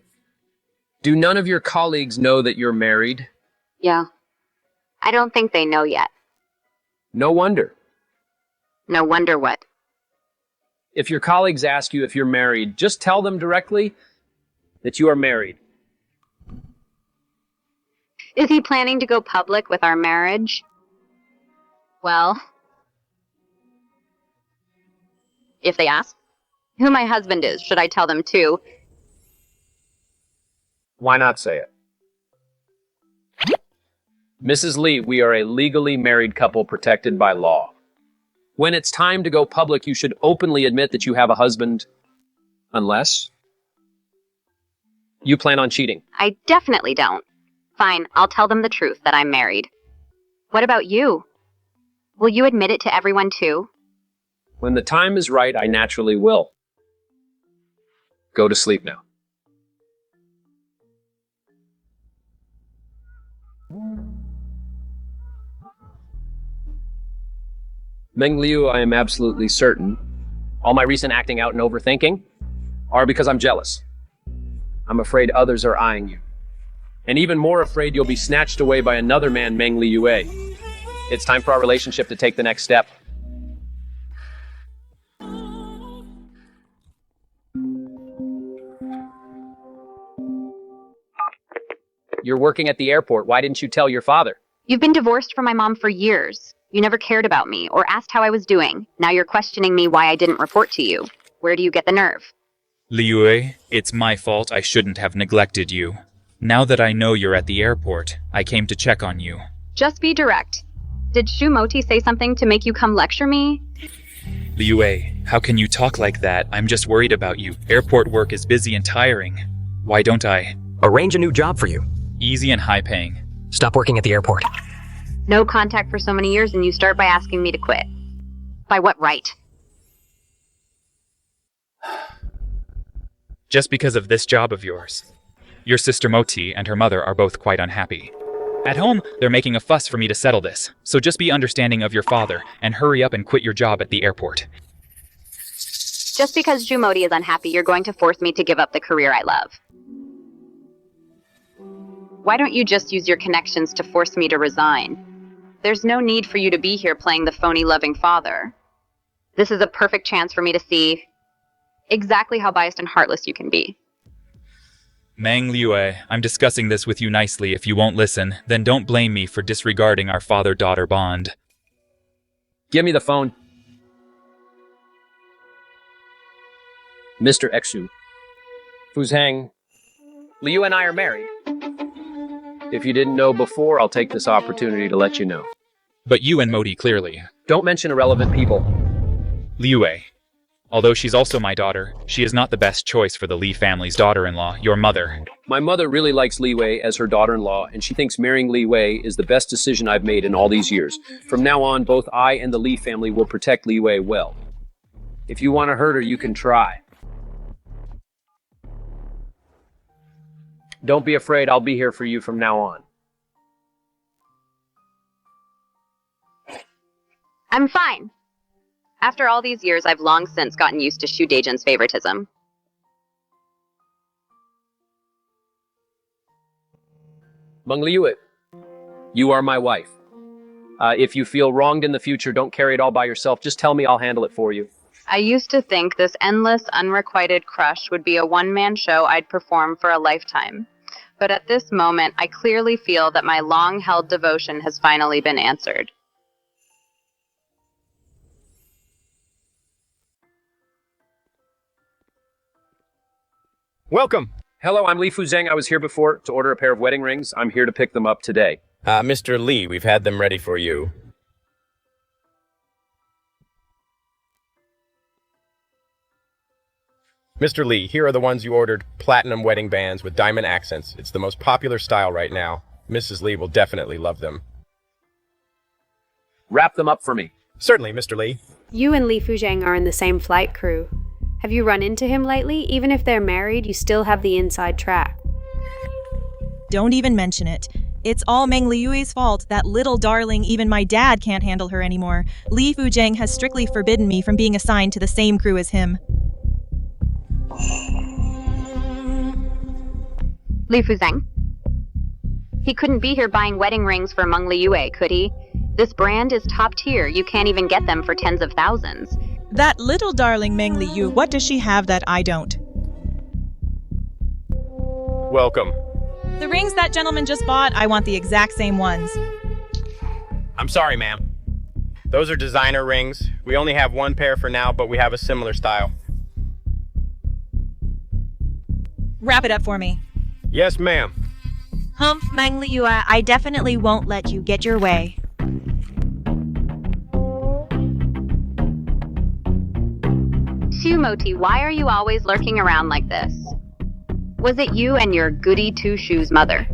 do none of your colleagues know that you're married? Yeah. I don't think they know yet. No wonder. No wonder what? If your colleagues ask you if you're married, just tell them directly that you are married. Is he planning to go public with our marriage? Well, if they ask who my husband is, should I tell them too? Why not say it? Mrs. Li, we are a legally married couple protected by law. When it's time to go public, you should openly admit that you have a husband, unless you plan on cheating. I definitely don't. Fine, I'll tell them the truth that I'm married. What about you? Will you admit it to everyone too? When the time is right, I naturally will. Go to sleep now. Meng Liyue, I am absolutely certain all my recent acting out and overthinking are because I'm jealous. I'm afraid others are eyeing you. And even more afraid you'll be snatched away by another man, Meng Liyue. It's time for our relationship to take the next step. You're working at the airport. Why didn't you tell your father? You've been divorced from my mom for years. You never cared about me or asked how I was doing. Now you're questioning me why I didn't report to you. Where do you get the nerve? Liyue, it's my fault. I shouldn't have neglected you. Now that I know you're at the airport, I came to check on you. Just be direct. Did Shu Moti say something to make you come lecture me? Liyue, how can you talk like that? I'm just worried about you. Airport work is busy and tiring. Why don't I arrange a new job for you? Easy and high paying. Stop working at the airport. No contact for so many years and you start by asking me to quit. By what right? Just because of this job of yours. Your sister Moti and her mother are both quite unhappy. At home, they're making a fuss for me to settle this, so just be understanding of your father and hurry up and quit your job at the airport. Just because Shu Moti is unhappy, you're going to force me to give up the career I love. Why don't you just use your connections to force me to resign? There's no need for you to be here playing the phony loving father. This is a perfect chance for me to see exactly how biased and heartless you can be. Meng Liyue, I'm discussing this with you nicely. If you won't listen, then don't blame me for disregarding our father-daughter bond. Give me the phone. Mr. Xu. Fuzheng. Liyue and I are married. If you didn't know before, I'll take this opportunity to let you know. But you and Moti clearly. Don't mention irrelevant people. Liyue, Although she's also my daughter, she is not the best choice for the Li family's daughter-in-law, your mother. My mother really likes Liyue as her daughter-in-law, and she thinks marrying Liyue is the best decision I've made in all these years. From now on, both I and the Li family will protect Liyue well. If you want to hurt her, you can try. Don't be afraid, I'll be here for you from now on. I'm fine. After all these years, I've long since gotten used to Xu Dejin's favoritism. Meng Liyue, you are my wife. If you feel wronged in the future, don't carry it all by yourself. Just tell me, I'll handle it for you. I used to think this endless, unrequited crush would be a one-man show I'd perform for a lifetime. But at this moment, I clearly feel that my long-held devotion has finally been answered. Welcome. Hello, I'm Li Fuzheng. I was here before to order a pair of wedding rings. I'm here to pick them up today. Mr. Li, we've had them ready for you. Mr. Li, here are the ones you ordered, platinum wedding bands with diamond accents. It's the most popular style right now. Mrs. Li will definitely love them. Wrap them up for me. Certainly, Mr. Li. You and Li Fuzheng are in the same flight crew. Have you run into him lately? Even if they're married, you still have the inside track. Don't even mention it. It's all Meng Liyue's fault. That little darling, even my dad can't handle her anymore. Li Fuzheng has strictly forbidden me from being assigned to the same crew as him. Li Fuzheng? He couldn't be here buying wedding rings for Meng Liyue, could he? This brand is top tier. You can't even get them for tens of thousands. That little darling Meng Liyue, what does she have that I don't? Welcome. The rings that gentleman just bought, I want the exact same ones. I'm sorry, ma'am. Those are designer rings. We only have one pair for now, but we have a similar style. Wrap it up for me. Yes, ma'am. Humph, Meng Liyue, I definitely won't let you get your way. Moti, why are you always lurking around like this? Was it you and your goody two-shoes mother?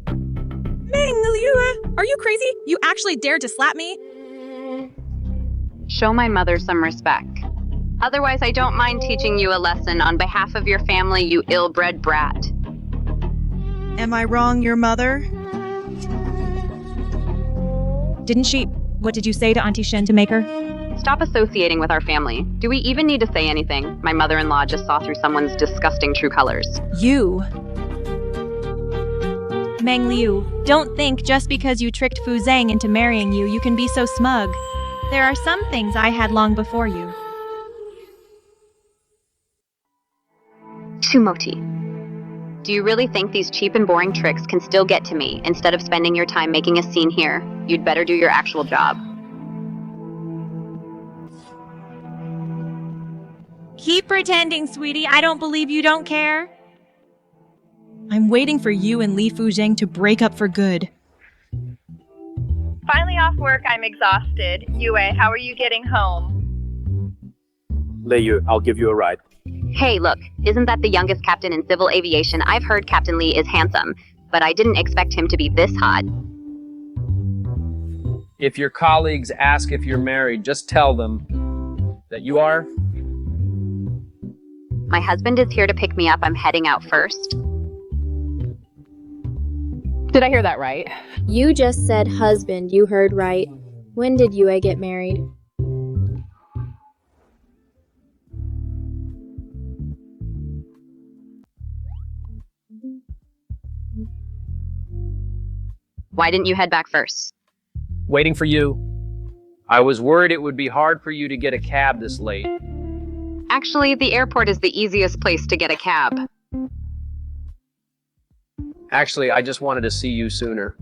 Meng Liyue, are you crazy? You actually dared to slap me? Show my mother some respect. Otherwise, I don't mind teaching you a lesson on behalf of your family, you ill-bred brat. Am I wrong, your mother? Didn't she... What did you say to Auntie Shen to make her? Stop associating with our family. Do we even need to say anything? My mother-in-law just saw through someone's disgusting true colors. You? Meng Liyue, don't think just because you tricked Fuzheng into marrying you, you can be so smug. There are some things I had long before you. Moti, do you really think these cheap and boring tricks can still get to me instead of spending your time making a scene here? You'd better do your actual job. Keep pretending, sweetie. I don't believe you don't care. I'm waiting for you and Li Fuzheng to break up for good. Finally off work, I'm exhausted. Yue, how are you getting home? Liyue, I'll give you a ride. Hey, look, isn't that the youngest captain in civil aviation? I've heard Captain Li is handsome, but I didn't expect him to be this hot. If your colleagues ask if you're married, just tell them that you are. My husband is here to pick me up. I'm heading out first. Did I hear that right? You just said husband. You heard right. When did Yue get married? Why didn't you head back first? Waiting for you. I was worried it would be hard for you to get a cab this late. Actually, the airport is the easiest place to get a cab. Actually, I just wanted to see you sooner.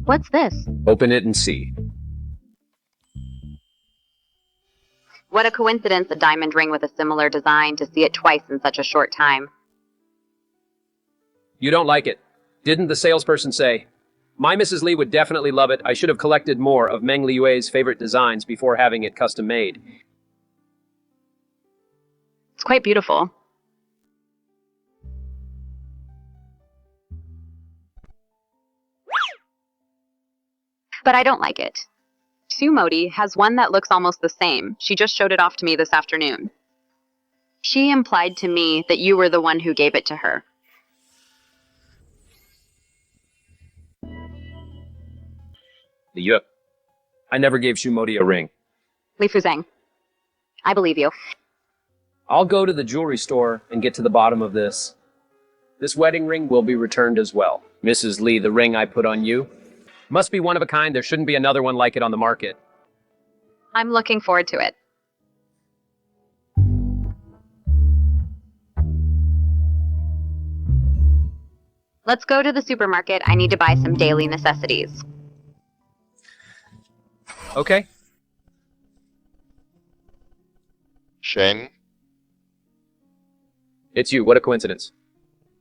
What's this? Open it and see. What a coincidence, a diamond ring with a similar design, to see it twice in such a short time. You don't like it. Didn't the salesperson say, "My Mrs. Li would definitely love it. I should have collected more of Meng Liyue's favorite designs before having it custom made." It's quite beautiful. But I don't like it. Sumoti has one that looks almost the same. She just showed it off to me this afternoon. She implied to me that you were the one who gave it to her. Liyue, I never gave Sumoti a ring. Li Fuzheng, I believe you. I'll go to the jewelry store and get to the bottom of this. This wedding ring will be returned as well. Mrs. Li, the ring I put on you must be one of a kind. There shouldn't be another one like it on the market. I'm looking forward to it. Let's go to the supermarket. I need to buy some daily necessities. Okay. Shen? It's you. What a coincidence.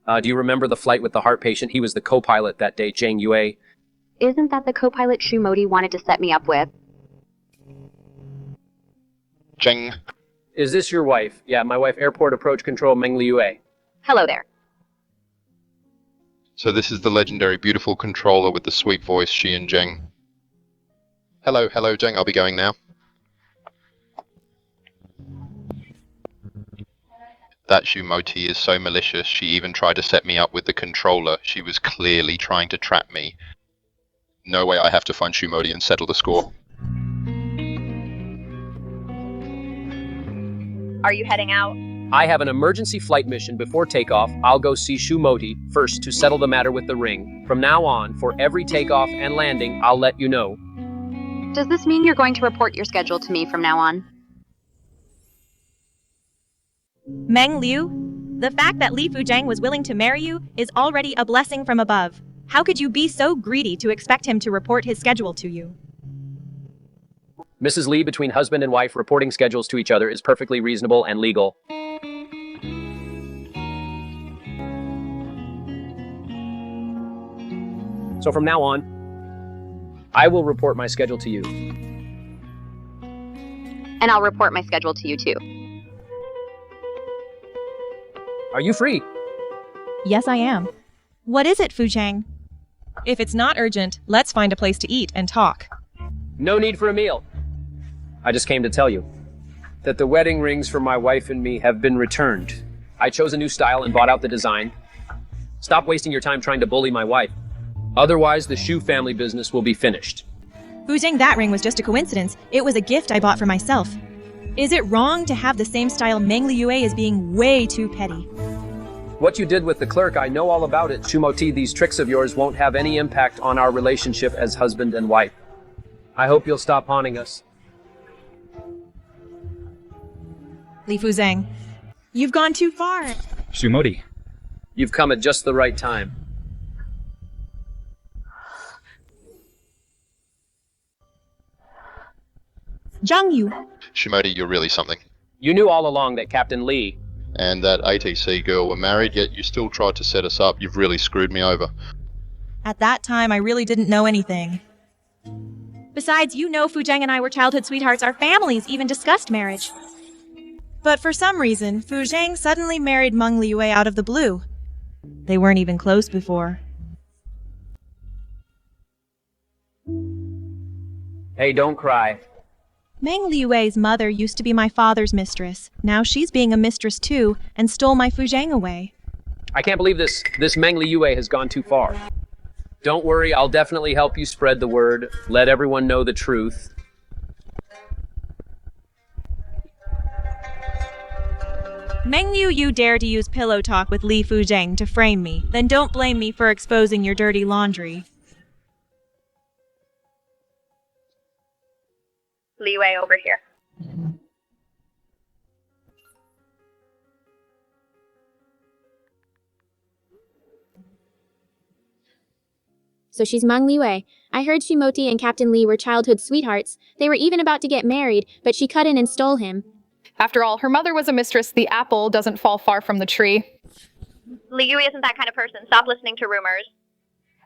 Do you remember the flight with the heart patient? He was the co-pilot that day, Meng Liyue. Isn't that the co-pilot Sumoti wanted to set me up with? Zheng. Is this your wife? Yeah, my wife, airport approach control, Meng Liyue. Hello there. So this is the legendary beautiful controller with the sweet voice, she and Zheng. Hello, Zheng, I'll be going now. That Sumoti is so malicious, she even tried to set me up with the controller. She was clearly trying to trap me. No way, I have to find Sumoti and settle the score. Are you heading out? I have an emergency flight mission before takeoff. I'll go see Sumoti first to settle the matter with the ring. From now on, for every takeoff and landing, I'll let you know. Does this mean you're going to report your schedule to me from now on? Meng Liyue, the fact that Li Fuzheng was willing to marry you is already a blessing from above. How could you be so greedy to expect him to report his schedule to you? Mrs. Li, between husband and wife, reporting schedules to each other is perfectly reasonable and legal. So from now on, I will report my schedule to you. And I'll report my schedule to you too. Are you free? Yes, I am. What is it, Fuzheng? If it's not urgent, let's find a place to eat and talk. No need for a meal. I just came to tell you that the wedding rings for my wife and me have been returned. I chose a new style and bought out the design. Stop wasting your time trying to bully my wife. Otherwise, the Shu family business will be finished. Fuzheng, that ring was just a coincidence. It was a gift I bought for myself. Is it wrong to have the same style? Meng Liyue is being way too petty. What you did with the clerk, I know all about it. Sumoti, these tricks of yours won't have any impact on our relationship as husband and wife. I hope you'll stop haunting us. Li Fuzheng, you've gone too far. Sumoti. You've come at just the right time. Zhang Yu. Sumoti, you're really something. You knew all along that Captain Li and that ATC girl were married, yet you still tried to set us up. You've really screwed me over. At that time, I really didn't know anything. Besides, you know Fuzheng and I were childhood sweethearts. Our families even discussed marriage. But for some reason, Fuzheng suddenly married Meng Liyue out of the blue. They weren't even close before. Hey, don't cry. Meng Liyue's mother used to be my father's mistress. Now she's being a mistress too, and stole my Fuzheng away. I can't believe this. This Meng Liyue has gone too far. Don't worry, I'll definitely help you spread the word. Let everyone know the truth. Meng Liyue, you dare to use pillow talk with Li Fuzheng to frame me. Then don't blame me for exposing your dirty laundry. Liyue over here. So she's Meng Liyue. I heard Sumoti and Captain Li were childhood sweethearts. They were even about to get married, but she cut in and stole him. After all, her mother was a mistress. The apple doesn't fall far from the tree. Liyue isn't that kind of person. Stop listening to rumors.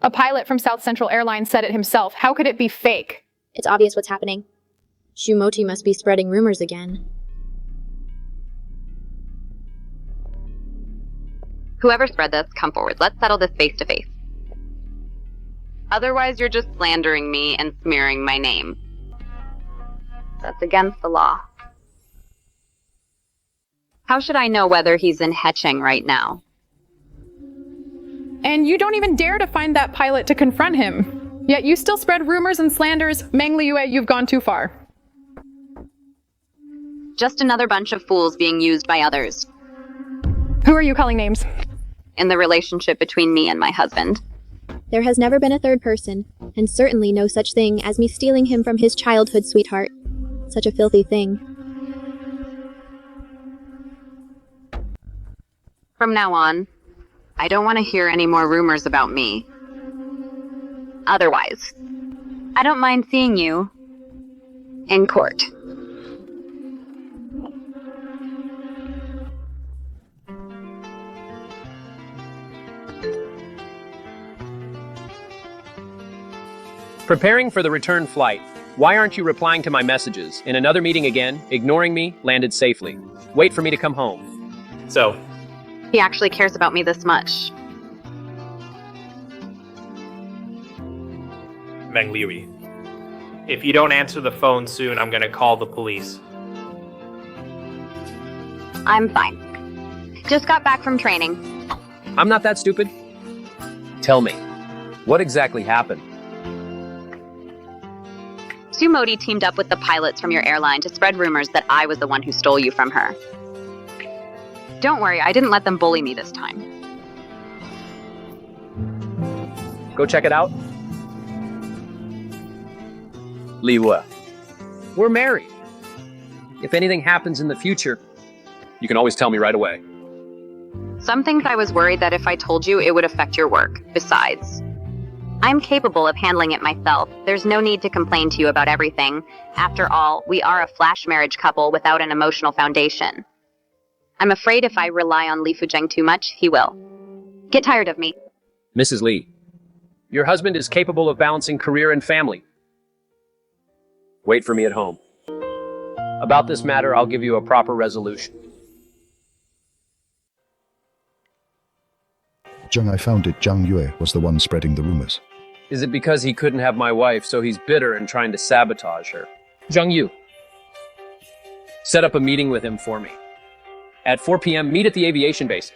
A pilot from South Central Airlines said it himself. How could it be fake? It's obvious what's happening. Shumoti must be spreading rumors again. Whoever spread this, come forward. Let's settle this face to face. Otherwise, you're just slandering me and smearing my name. That's against the law. How should I know whether he's in Hecheng right now? And you don't even dare to find that pilot to confront him. Yet you still spread rumors and slanders. Meng Liyue, you've gone too far. Just another bunch of fools being used by others. Who are you calling names? In the relationship between me and my husband. There has never been a third person, and certainly no such thing as me stealing him from his childhood sweetheart. Such a filthy thing. From now on, I don't want to hear any more rumors about me. Otherwise, I don't mind seeing you in court. Preparing for the return flight. Why aren't you replying to my messages? In another meeting again, ignoring me, landed safely. Wait for me to come home. So, He actually cares about me this much. Meng Liyue, if you don't answer the phone soon, I'm gonna call the police. I'm fine. Just got back from training. I'm not that stupid. Tell me, what exactly happened? Shumoti teamed up with the pilots from your airline to spread rumors that I was the one who stole you from her. Don't worry, I didn't let them bully me this time. Go check it out. Liyue, we're married. If anything happens in the future, you can always tell me right away. Some things I was worried that if I told you, it would affect your work. Besides, I'm capable of handling it myself. There's no need to complain to you about everything. After all, we are a flash marriage couple without an emotional foundation. I'm afraid if I rely on Li Fuzheng too much, he will get tired of me. Mrs. Li, your husband is capable of balancing career and family. Wait for me at home. About this matter, I'll give you a proper resolution. Zheng, I found it Zhang Yue was the one spreading the rumors. Is it because he couldn't have my wife, so he's bitter and trying to sabotage her? Zhang Yu, set up a meeting with him for me. At 4 p.m., meet at the aviation base.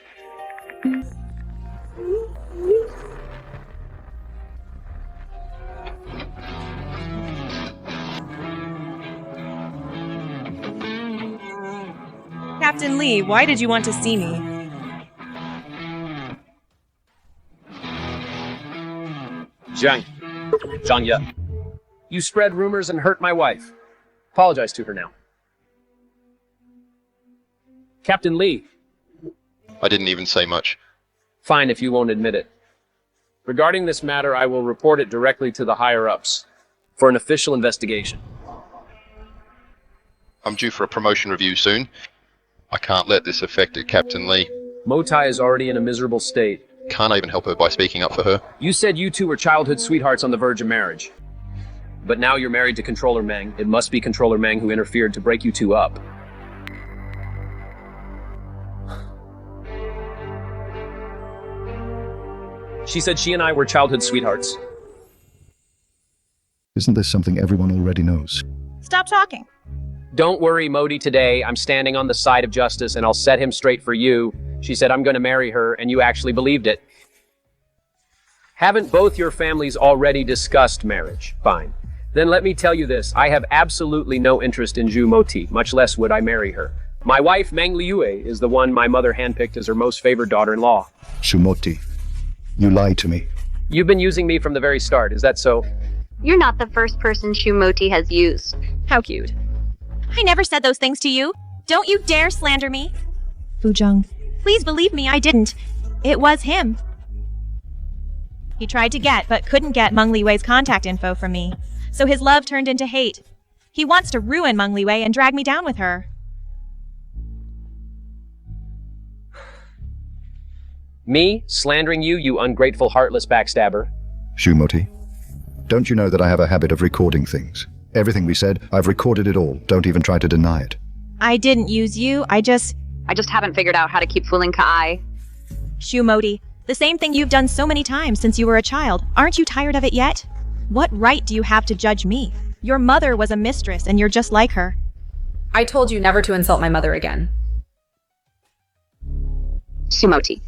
Captain Li, why did you want to see me? Zhang Ye, you spread rumors and hurt my wife. Apologize to her now. Captain Li. I didn't even say much. Fine if you won't admit it. Regarding this matter, I will report it directly to the higher-ups for an official investigation. I'm due for a promotion review soon. I can't let this affect Captain Li. Motai is already in a miserable state. Can't even help her by speaking up for her. You said you two were childhood sweethearts on the verge of marriage. But now you're married to Controller Meng. It must be Controller Meng who interfered to break you two up. She said she and I were childhood sweethearts. Isn't this something everyone already knows? Stop talking. Don't worry, Modi, today I'm standing on the side of justice and I'll set him straight for you. She said I'm going to marry her and you actually believed it. Haven't both your families already discussed marriage? Fine. Then let me tell you this. I have absolutely no interest in Shumoti, much less would I marry her. My wife, Meng Liyue, is the one my mother handpicked as her most favored daughter-in-law. Shumoti, you lied to me. You've been using me from the very start, is that so? You're not the first person Shumoti has used. How cute. I never said those things to you. Don't you dare slander me. Fuzheng, please believe me, I didn't. It was him. He tried to get, but couldn't get Meng Liyue's contact info from me. So his love turned into hate. He wants to ruin Meng Liyue and drag me down with her. Me? Slandering you, you ungrateful, heartless backstabber? Shu Moti. Don't you know that I have a habit of recording things? Everything we said, I've recorded it all. Don't even try to deny it. I didn't use you, I just haven't figured out how to keep fooling Ka'ai. Shu Moti, the same thing you've done so many times since you were a child. Aren't you tired of it yet? What right do you have to judge me? Your mother was a mistress and you're just like her. I told you never to insult my mother again. Shu Moti,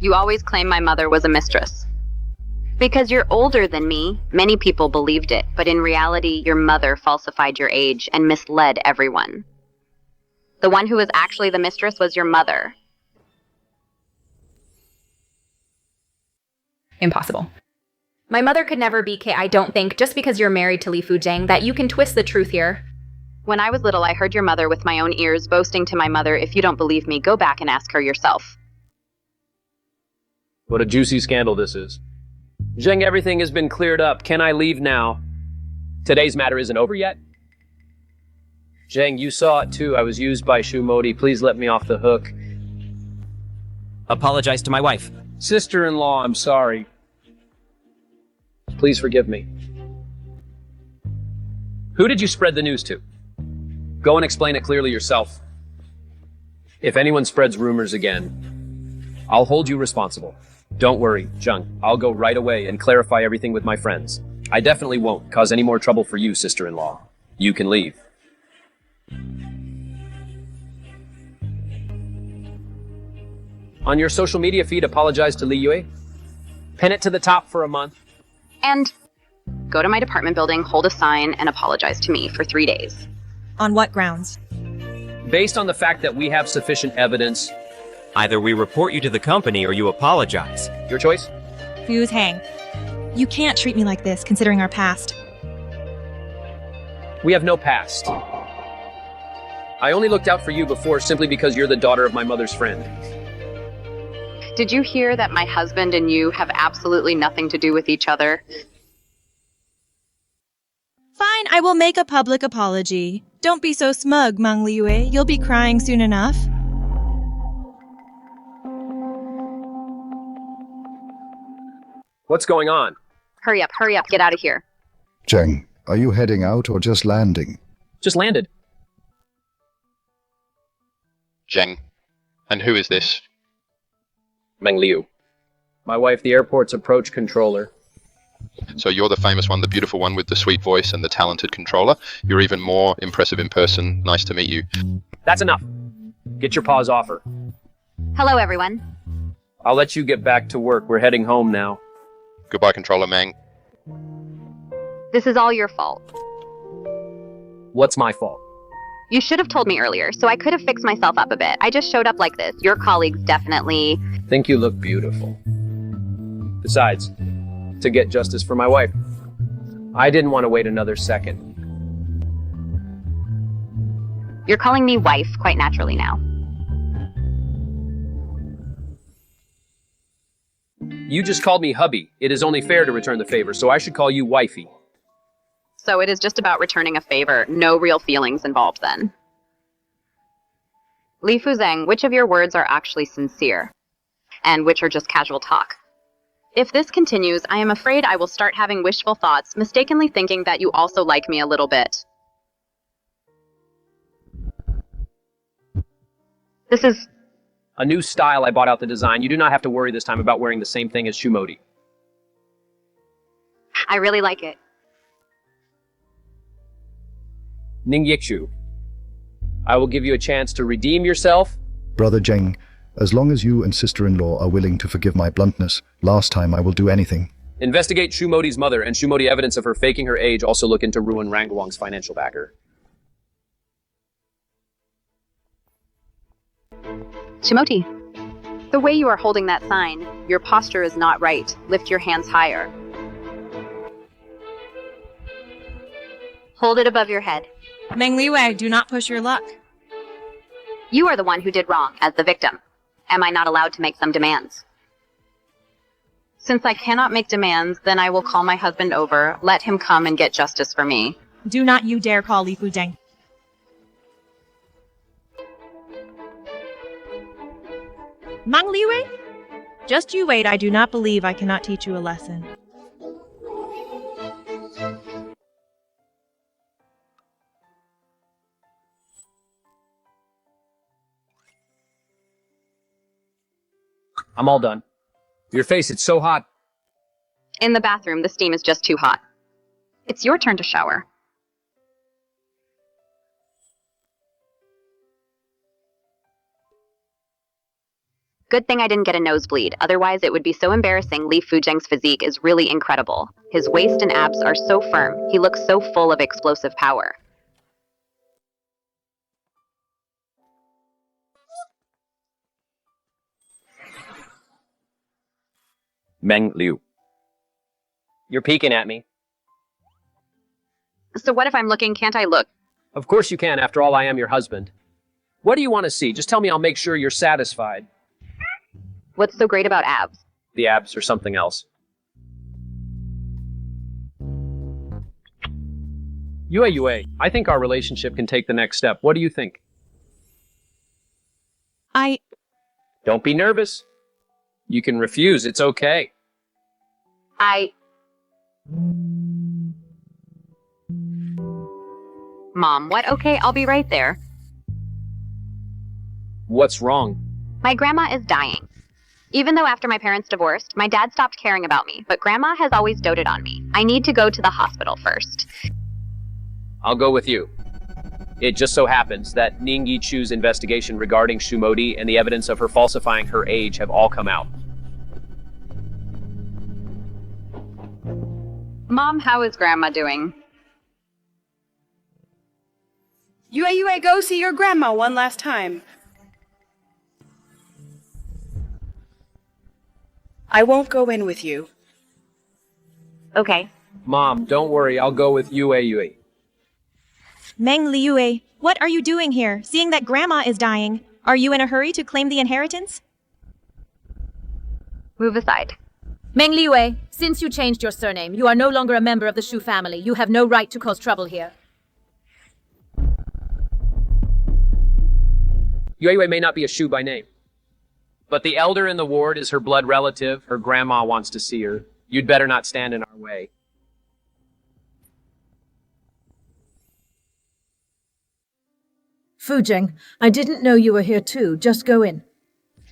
you always claim my mother was a mistress. Because you're older than me, many people believed it, but in reality, your mother falsified your age and misled everyone. The one who was actually the mistress was your mother. Impossible. My mother could never be K. I don't think, just because you're married to Li Fuzheng, that you can twist the truth here. When I was little, I heard your mother with my own ears boasting to my mother, "If you don't believe me, go back and ask her yourself." What a juicy scandal this is. Zheng, everything has been cleared up. Can I leave now? Today's matter isn't over yet. Zheng, you saw it too. I was used by Shu Moti. Please let me off the hook. Apologize to my wife. Sister-in-law, I'm sorry. Please forgive me. Who did you spread the news to? Go and explain it clearly yourself. If anyone spreads rumors again, I'll hold you responsible. Don't worry, Zheng. I'll go right away and clarify everything with my friends. I definitely won't cause any more trouble for you, sister-in-law. You can leave. On your social media feed, apologize to Li Yue. Pin it to the top for a month. And go to my department building, hold a sign, and apologize to me for 3 days. On what grounds? Based on the fact that we have sufficient evidence. Either we report you to the company or you apologize. Your choice? Fuzheng, you can't treat me like this, considering our past. We have no past. I only looked out for you before simply because you're the daughter of my mother's friend. Did you hear that my husband and you have absolutely nothing to do with each other? Fine, I will make a public apology. Don't be so smug, Meng Liyue. You'll be crying soon enough. What's going on? Hurry up, get out of here. Zheng, are you heading out or just landing? Just landed. Zheng. And who is this? Meng Liyue. My wife, the airport's approach controller. So you're the famous one, the beautiful one with the sweet voice and the talented controller. You're even more impressive in person. Nice to meet you. That's enough. Get your paws off her. Hello, everyone. I'll let you get back to work. We're heading home now. Goodbye, Controller Meng. This is all your fault. What's my fault? You should have told me earlier, so I could have fixed myself up a bit. I just showed up like this. Your colleagues definitely... Think you look beautiful. Besides, to get justice for my wife, I didn't want to wait another second. You're calling me wife quite naturally now. You just called me hubby. It is only fair to return the favor, so I should call you wifey. So it is just about returning a favor, no real feelings involved then. Li Fuzheng, which of your words are actually sincere? And which are just casual talk? If this continues, I am afraid I will start having wishful thoughts, mistakenly thinking that you also like me a little bit. This is... a new style. I bought out the design. You do not have to worry this time about wearing the same thing as Shu Moti. I really like it. Ning Yikshu, I will give you a chance to redeem yourself. Brother Zheng, as long as you and sister-in-law are willing to forgive my bluntness, last time I will do anything. Investigate Shu Moti's mother and Shu Moti evidence of her faking her age. Also look into Ruin Rangwang's financial backer. Shu Moti, the way you are holding that sign, your posture is not right. Lift your hands higher. Hold it above your head. Meng Liyue, do not push your luck. You are the one who did wrong, as the victim. Am I not allowed to make some demands? Since I cannot make demands, then I will call my husband over, let him come and get justice for me. Do not you dare call Li Fuzheng. Meng Liyue? Just you wait, I do not believe I cannot teach you a lesson. I'm all done. Your face, it's so hot. In the bathroom, the steam is just too hot. It's your turn to shower. Good thing I didn't get a nosebleed, otherwise it would be so embarrassing. Li Fuzheng's physique is really incredible. His waist and abs are so firm. He looks so full of explosive power. Meng Liyue. You're peeking at me. So what if I'm looking? Can't I look? Of course you can, after all I am your husband. What do you want to see? Just tell me, I'll make sure you're satisfied. What's so great about abs? The abs or something else. Yue, I think our relationship can take the next step. What do you think? Don't be nervous. You can refuse, it's okay. Mom, what? Okay, I'll be right there. What's wrong? My grandma is dying. Even though after my parents divorced, my dad stopped caring about me, but grandma has always doted on me. I need to go to the hospital first. I'll go with you. It just so happens that Ning Yichu's investigation regarding Shumoti and the evidence of her falsifying her age have all come out. Mom, how is grandma doing? Yue, go see your grandma one last time. I won't go in with you. Okay. Mom, don't worry, I'll go with Yue. Meng Liyue, what are you doing here, seeing that Grandma is dying? Are you in a hurry to claim the inheritance? Move aside. Meng Liyue, since you changed your surname, you are no longer a member of the Shu family. You have no right to cause trouble here. Yue may not be a Shu by name, but the elder in the ward is her blood relative. Her grandma wants to see her. You'd better not stand in our way. Fuzheng, I didn't know you were here too. Just go in.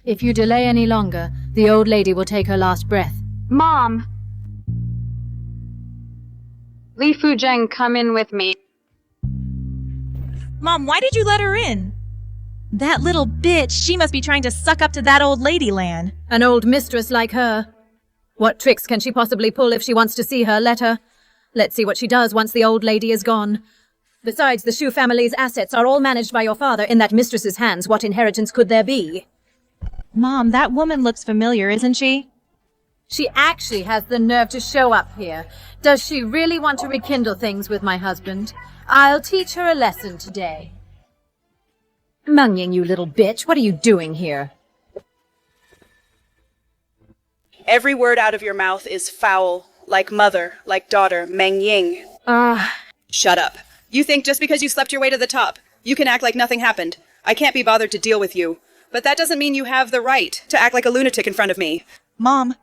If you delay any longer, the old lady will take her last breath. Mom! Li Fuzheng, come in with me. Mom, why did you let her in? That little bitch, she must be trying to suck up to that old lady, Lan. An old mistress like her. What tricks can she possibly pull if she wants to see her? Let her. Let's see what she does once the old lady is gone. Besides, the Shu family's assets are all managed by your father. In that mistress's hands, what inheritance could there be? Mom, that woman looks familiar, isn't she? She actually has the nerve to show up here. Does she really want to rekindle things with my husband? I'll teach her a lesson today. Meng Ying, you little bitch, what are you doing here? Every word out of your mouth is foul, like mother, like daughter, Meng Ying. Shut up. You think just because you slept your way to the top, you can act like nothing happened. I can't be bothered to deal with you. But that doesn't mean you have the right to act like a lunatic in front of me. Mom,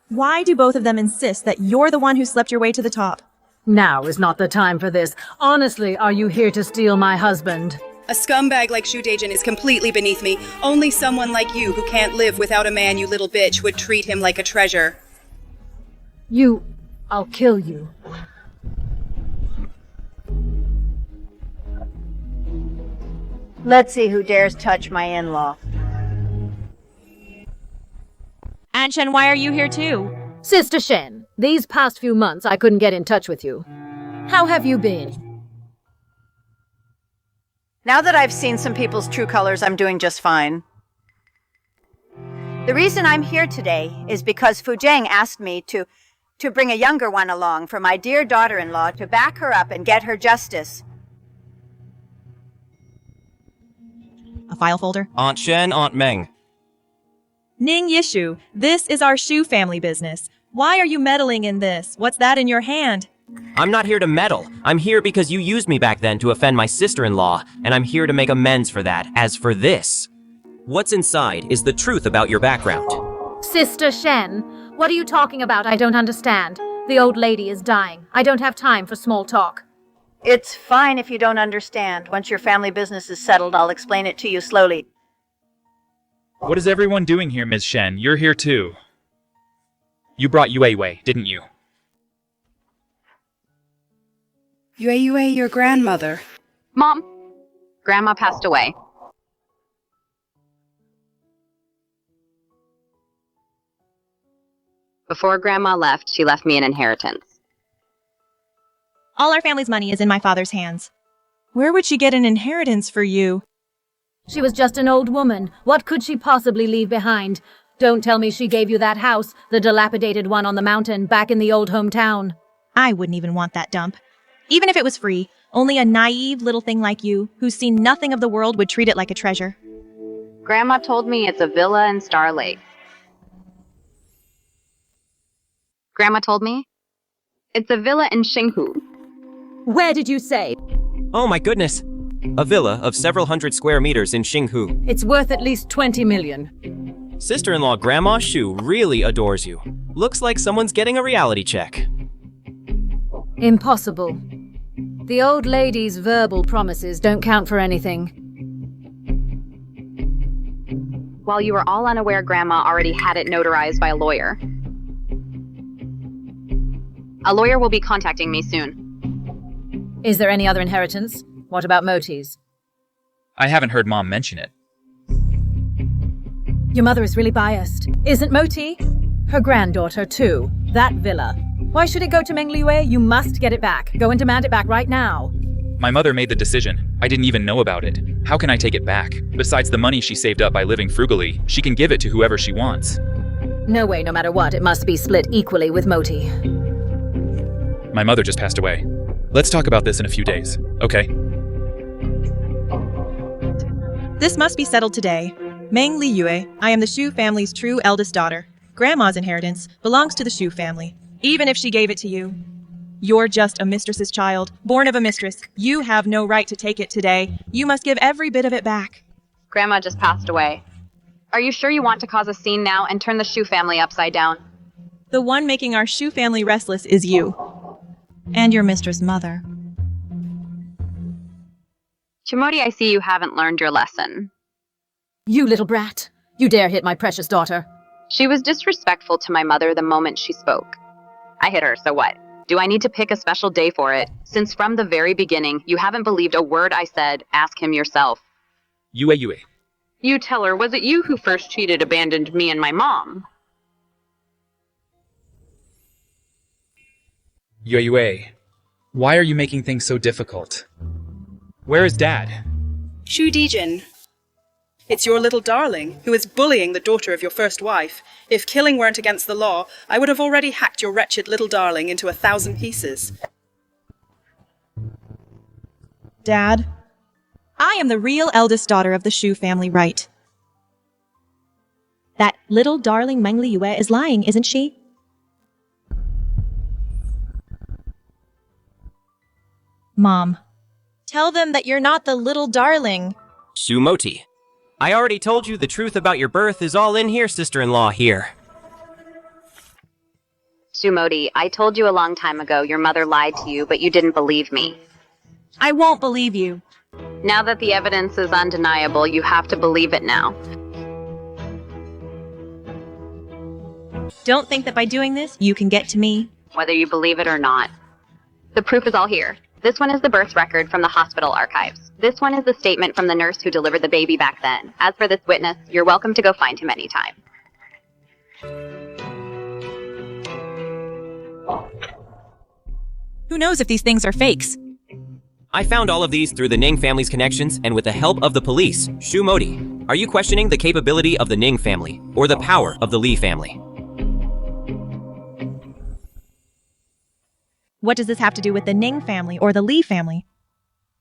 why do both of them insist that you're the one who slept your way to the top? Now is not the time for this. Honestly, are you here to steal my husband? A scumbag like Shu Daejin is completely beneath me. Only someone like you who can't live without a man, you little bitch, would treat him like a treasure. I'll kill you. Let's see who dares touch my in-law. Aunt Shen, why are you here too? Sister Shen, these past few months I couldn't get in touch with you. How have you been? Now that I've seen some people's true colors, I'm doing just fine. The reason I'm here today is because Fuzheng asked me to bring a younger one along for my dear daughter-in-law to back her up and get her justice. A file folder? Aunt Shen, Aunt Meng. Ning Yishu, this is our Shu family business. Why are you meddling in this? What's that in your hand? I'm not here to meddle. I'm here because you used me back then to offend my sister-in-law, and I'm here to make amends for that. As for this, what's inside is the truth about your background. Sister Shen, what are you talking about? I don't understand. The old lady is dying. I don't have time for small talk. It's fine if you don't understand. Once your family business is settled, I'll explain it to you slowly. What is everyone doing here, Ms. Shen? You're here too. You brought Yue, didn't you? Yue, your grandmother. Mom, Grandma passed away. Before Grandma left, she left me an inheritance. All our family's money is in my father's hands. Where would she get an inheritance for you? She was just an old woman. What could she possibly leave behind? Don't tell me she gave you that house, the dilapidated one on the mountain, back in the old hometown. I wouldn't even want that dump. Even if it was free, only a naive little thing like you, who's seen nothing of the world, would treat it like a treasure. Grandma told me it's a villa in Star Lake. Grandma told me it's a villa in Xinghu. Where did you say? Oh my goodness! A villa of several hundred square meters in Xinghu. It's worth at least 20 million. Sister-in-law Grandma Shu really adores you. Looks like someone's getting a reality check. Impossible. The old lady's verbal promises don't count for anything. While you were all unaware, Grandma already had it notarized by a lawyer. A lawyer will be contacting me soon. Is there any other inheritance? What about Moti's? I haven't heard Mom mention it. Your mother is really biased. Isn't Moti? Her granddaughter, too. That villa. Why should it go to Meng Liyue? You must get it back. Go and demand it back right now. My mother made the decision. I didn't even know about it. How can I take it back? Besides the money she saved up by living frugally, she can give it to whoever she wants. No way, no matter what, it must be split equally with Moti. My mother just passed away. Let's talk about this in a few days, okay? This must be settled today. Meng Liyue, I am the Shu family's true eldest daughter. Grandma's inheritance belongs to the Shu family, even if she gave it to you. You're just a mistress's child, born of a mistress. You have no right to take it today. You must give every bit of it back. Grandma just passed away. Are you sure you want to cause a scene now and turn the Shu family upside down? The one making our Shu family restless is you. And your mistress' mother. Chimoti, I see you haven't learned your lesson. You little brat. You dare hit my precious daughter. She was disrespectful to my mother the moment she spoke. I hit her, so what? Do I need to pick a special day for it? Since from the very beginning, you haven't believed a word I said, ask him yourself. Yue. You tell her, was it you who first cheated, abandoned me and my mom? Yue, why are you making things so difficult? Where is Dad? Shu Dijin. It's your little darling, who is bullying the daughter of your first wife. If killing weren't against the law, I would have already hacked your wretched little darling into 1,000 pieces. Dad, I am the real eldest daughter of the Shu family, right? That little darling Meng Liyue is lying, isn't she? Mom, tell them that you're not the little darling. Sumoti. I already told you the truth about your birth is all in here, sister-in-law here. Sumoti, I told you a long time ago your mother lied to you, but you didn't believe me. I won't believe you. Now that the evidence is undeniable, you have to believe it now. Don't think that by doing this, you can get to me. Whether you believe it or not. The proof is all here. This one is the birth record from the hospital archives. This one is the statement from the nurse who delivered the baby back then. As for this witness, you're welcome to go find him anytime. Who knows if these things are fakes? I found all of these through the Ning family's connections and with the help of the police. Shu Modi, are you questioning the capability of the Ning family or the power of the Li family? What does this have to do with the Ning family or the Li family?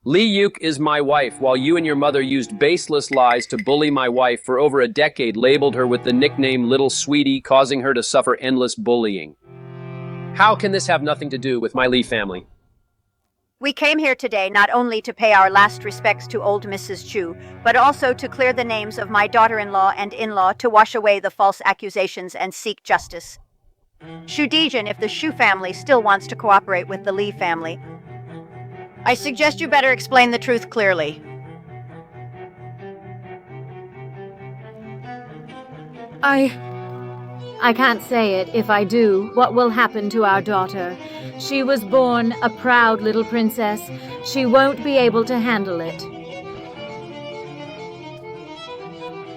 Li Yuk is my wife, while you and your mother used baseless lies to bully my wife for over a decade, labeled her with the nickname Little Sweetie, causing her to suffer endless bullying. How can this have nothing to do with my Li family? We came here today not only to pay our last respects to old Mrs. Chu, but also to clear the names of my daughter-in-law and in-law, to wash away the false accusations and seek justice. Shu Dijin, if the Shu family still wants to cooperate with the Li family, I suggest you better explain the truth clearly. I can't say it. If I do, what will happen to our daughter? She was born a proud little princess. She won't be able to handle it.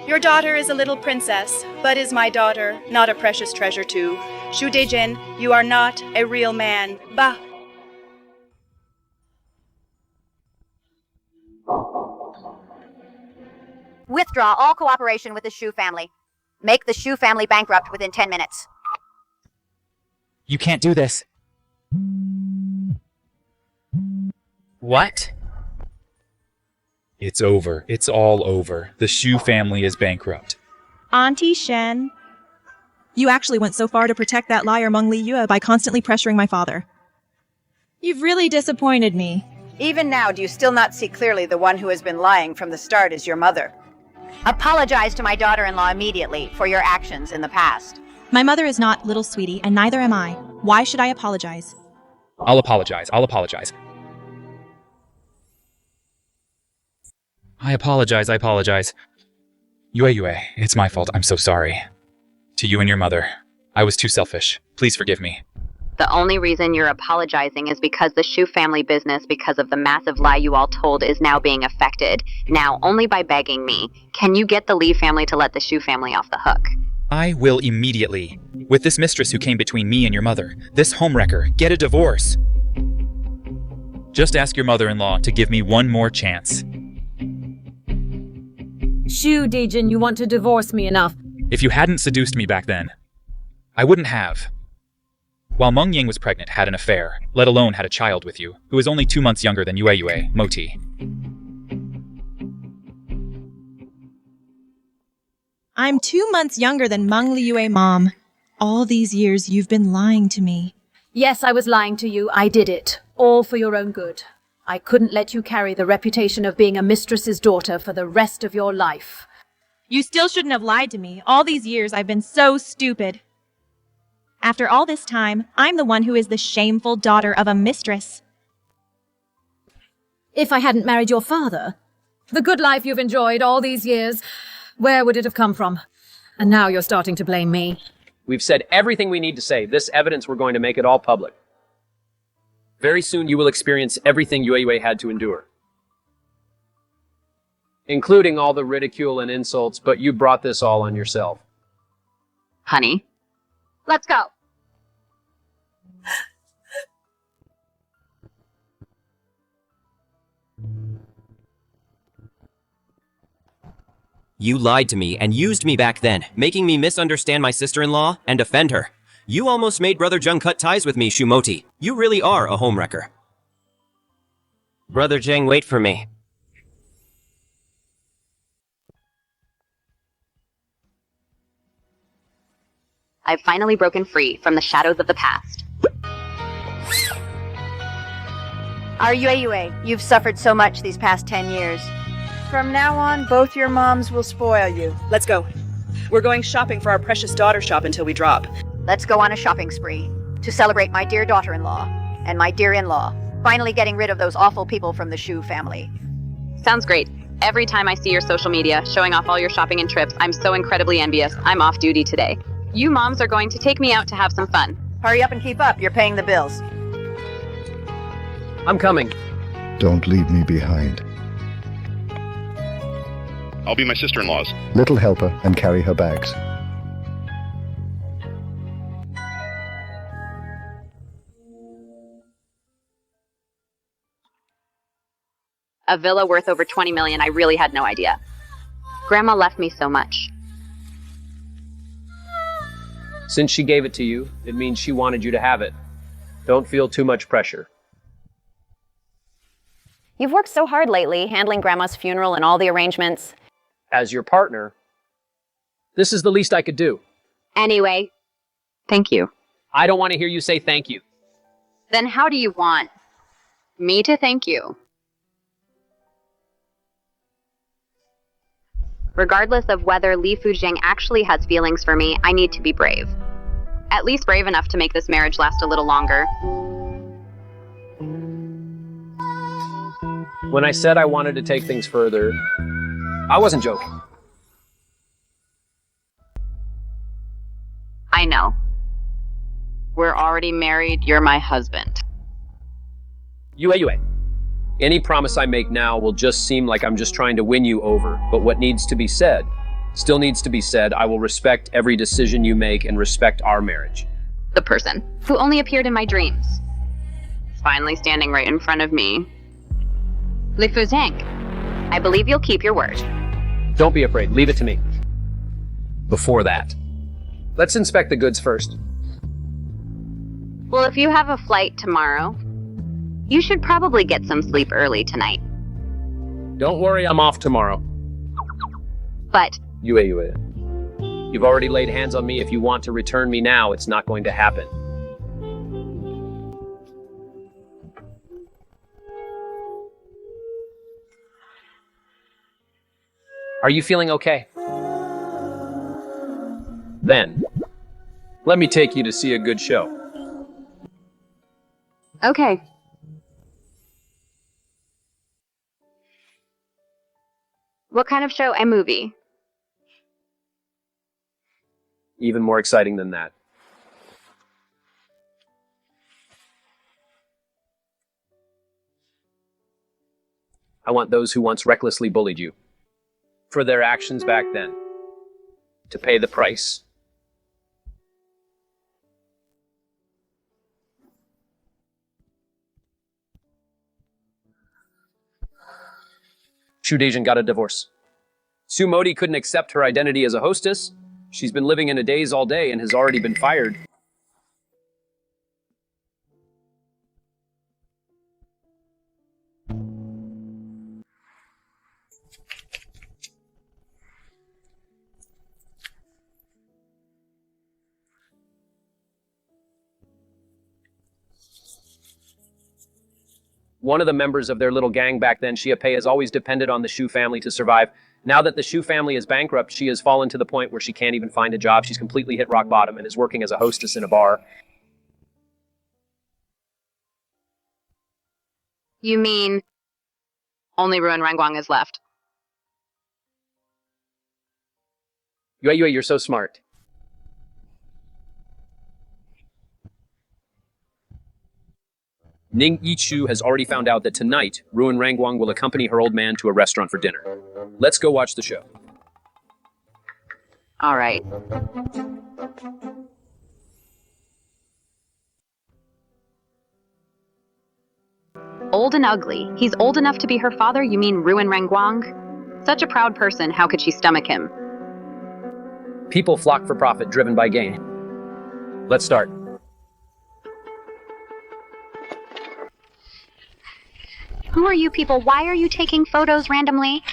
Your daughter is a little princess, but is my daughter not a precious treasure too? Shu Dejin, you are not a real man. Bah! Withdraw all cooperation with the Shu family. Make the Shu family bankrupt within 10 minutes. You can't do this. What? It's over. It's all over. The Shu family is bankrupt. Auntie Shen, you actually went so far to protect that liar Meng Liyue by constantly pressuring my father. You've really disappointed me. Even now, do you still not see clearly the one who has been lying from the start is your mother? Apologize to my daughter-in-law immediately for your actions in the past. My mother is not little sweetie, and neither am I. Why should I apologize? I'll apologize. I apologize. Yue, it's my fault. I'm so sorry. To you and your mother. I was too selfish. Please forgive me. The only reason you're apologizing is because the Shu family business, because of the massive lie you all told, is now being affected. Now, only by begging me. Can you get the Li family to let the Shu family off the hook? I will immediately. With this mistress who came between me and your mother, this homewrecker, get a divorce. Just ask your mother-in-law to give me one more chance. Shu Dejin, you want to divorce me enough. If you hadn't seduced me back then, I wouldn't have. While Meng Ying was pregnant, had an affair, let alone had a child with you, who is only 2 months younger than Yue, Moti. I'm 2 months younger than Meng Liyue, Mom. All these years you've been lying to me. Yes, I was lying to you. I did it. All for your own good. I couldn't let you carry the reputation of being a mistress's daughter for the rest of your life. You still shouldn't have lied to me. All these years I've been so stupid. After all this time, I'm the one who is the shameful daughter of a mistress. If I hadn't married your father, the good life you've enjoyed all these years, where would it have come from? And now you're starting to blame me. We've said everything we need to say. This evidence, we're going to make it all public. Very soon you will experience everything Yue had to endure. Including all the ridicule and insults, but you brought this all on yourself. Honey, let's go. You lied to me and used me back then, making me misunderstand my sister-in-law and offend her. You almost made Brother Zheng cut ties with me, Shumoti. You really are a homewrecker. Brother Zheng, wait for me. I've finally broken free from the shadows of the past. Our Yue, you've suffered so much these past 10 years. From now on, both your moms will spoil you. Let's go. We're going shopping for our precious daughter shop until we drop. Let's go on a shopping spree to celebrate my dear daughter-in-law and my dear in-law finally getting rid of those awful people from the Shu family. Sounds great. Every time I see your social media showing off all your shopping and trips, I'm so incredibly envious. I'm off duty today. You moms are going to take me out to have some fun. Hurry up and keep up. You're paying the bills. I'm coming. Don't leave me behind. I'll be my sister-in-law's. Little helper and carry her bags. A villa worth over 20 million, I really had no idea. Grandma left me so much. Since she gave it to you, it means she wanted you to have it. Don't feel too much pressure. You've worked so hard lately, handling Grandma's funeral and all the arrangements. As your partner, this is the least I could do. Anyway, thank you. I don't want to hear you say thank you. Then how do you want me to thank you? Regardless of whether Li Fuzheng actually has feelings for me, I need to be brave. At least brave enough to make this marriage last a little longer. When I said I wanted to take things further, I wasn't joking. I know. We're already married. You're my husband. Yue. Any promise I make now will just seem like I'm just trying to win you over, but what needs to be said still needs to be said. I will respect every decision you make and respect our marriage. The person who only appeared in my dreams is finally standing right in front of me. Li Fuzheng, I believe you'll keep your word. Don't be afraid. Leave it to me. Before that, let's inspect the goods first. Well, if you have a flight tomorrow, you should probably get some sleep early tonight. Don't worry, I'm off tomorrow. But Yue. You've already laid hands on me. If you want to return me now, it's not going to happen. Are you feeling okay? Then, let me take you to see a good show. okay. What kind of show? A movie? Even more exciting than that. I want those who once recklessly bullied you, for their actions back then, to pay the price. Shu Dejin got a divorce. Su Modi couldn't accept her identity as a hostess. She's been living in a daze all day and has already been fired. One of the members of their little gang back then, Xia Pei, has always depended on the Shu family to survive. Now that the Shu family is bankrupt, she has fallen to the point where she can't even find a job. She's completely hit rock bottom and is working as a hostess in a bar. You mean only Ruin Rangguang is left? Yue, you're so smart. Ning Yichu has already found out that tonight, Ruin Rangguang will accompany her old man to a restaurant for dinner. Let's go watch the show. All right. Old and ugly. He's old enough to be her father? You mean Ruin Rangguang? Such a proud person, how could she stomach him? People flock for profit driven by gain. Let's start. Who are you people? Why are you taking photos randomly?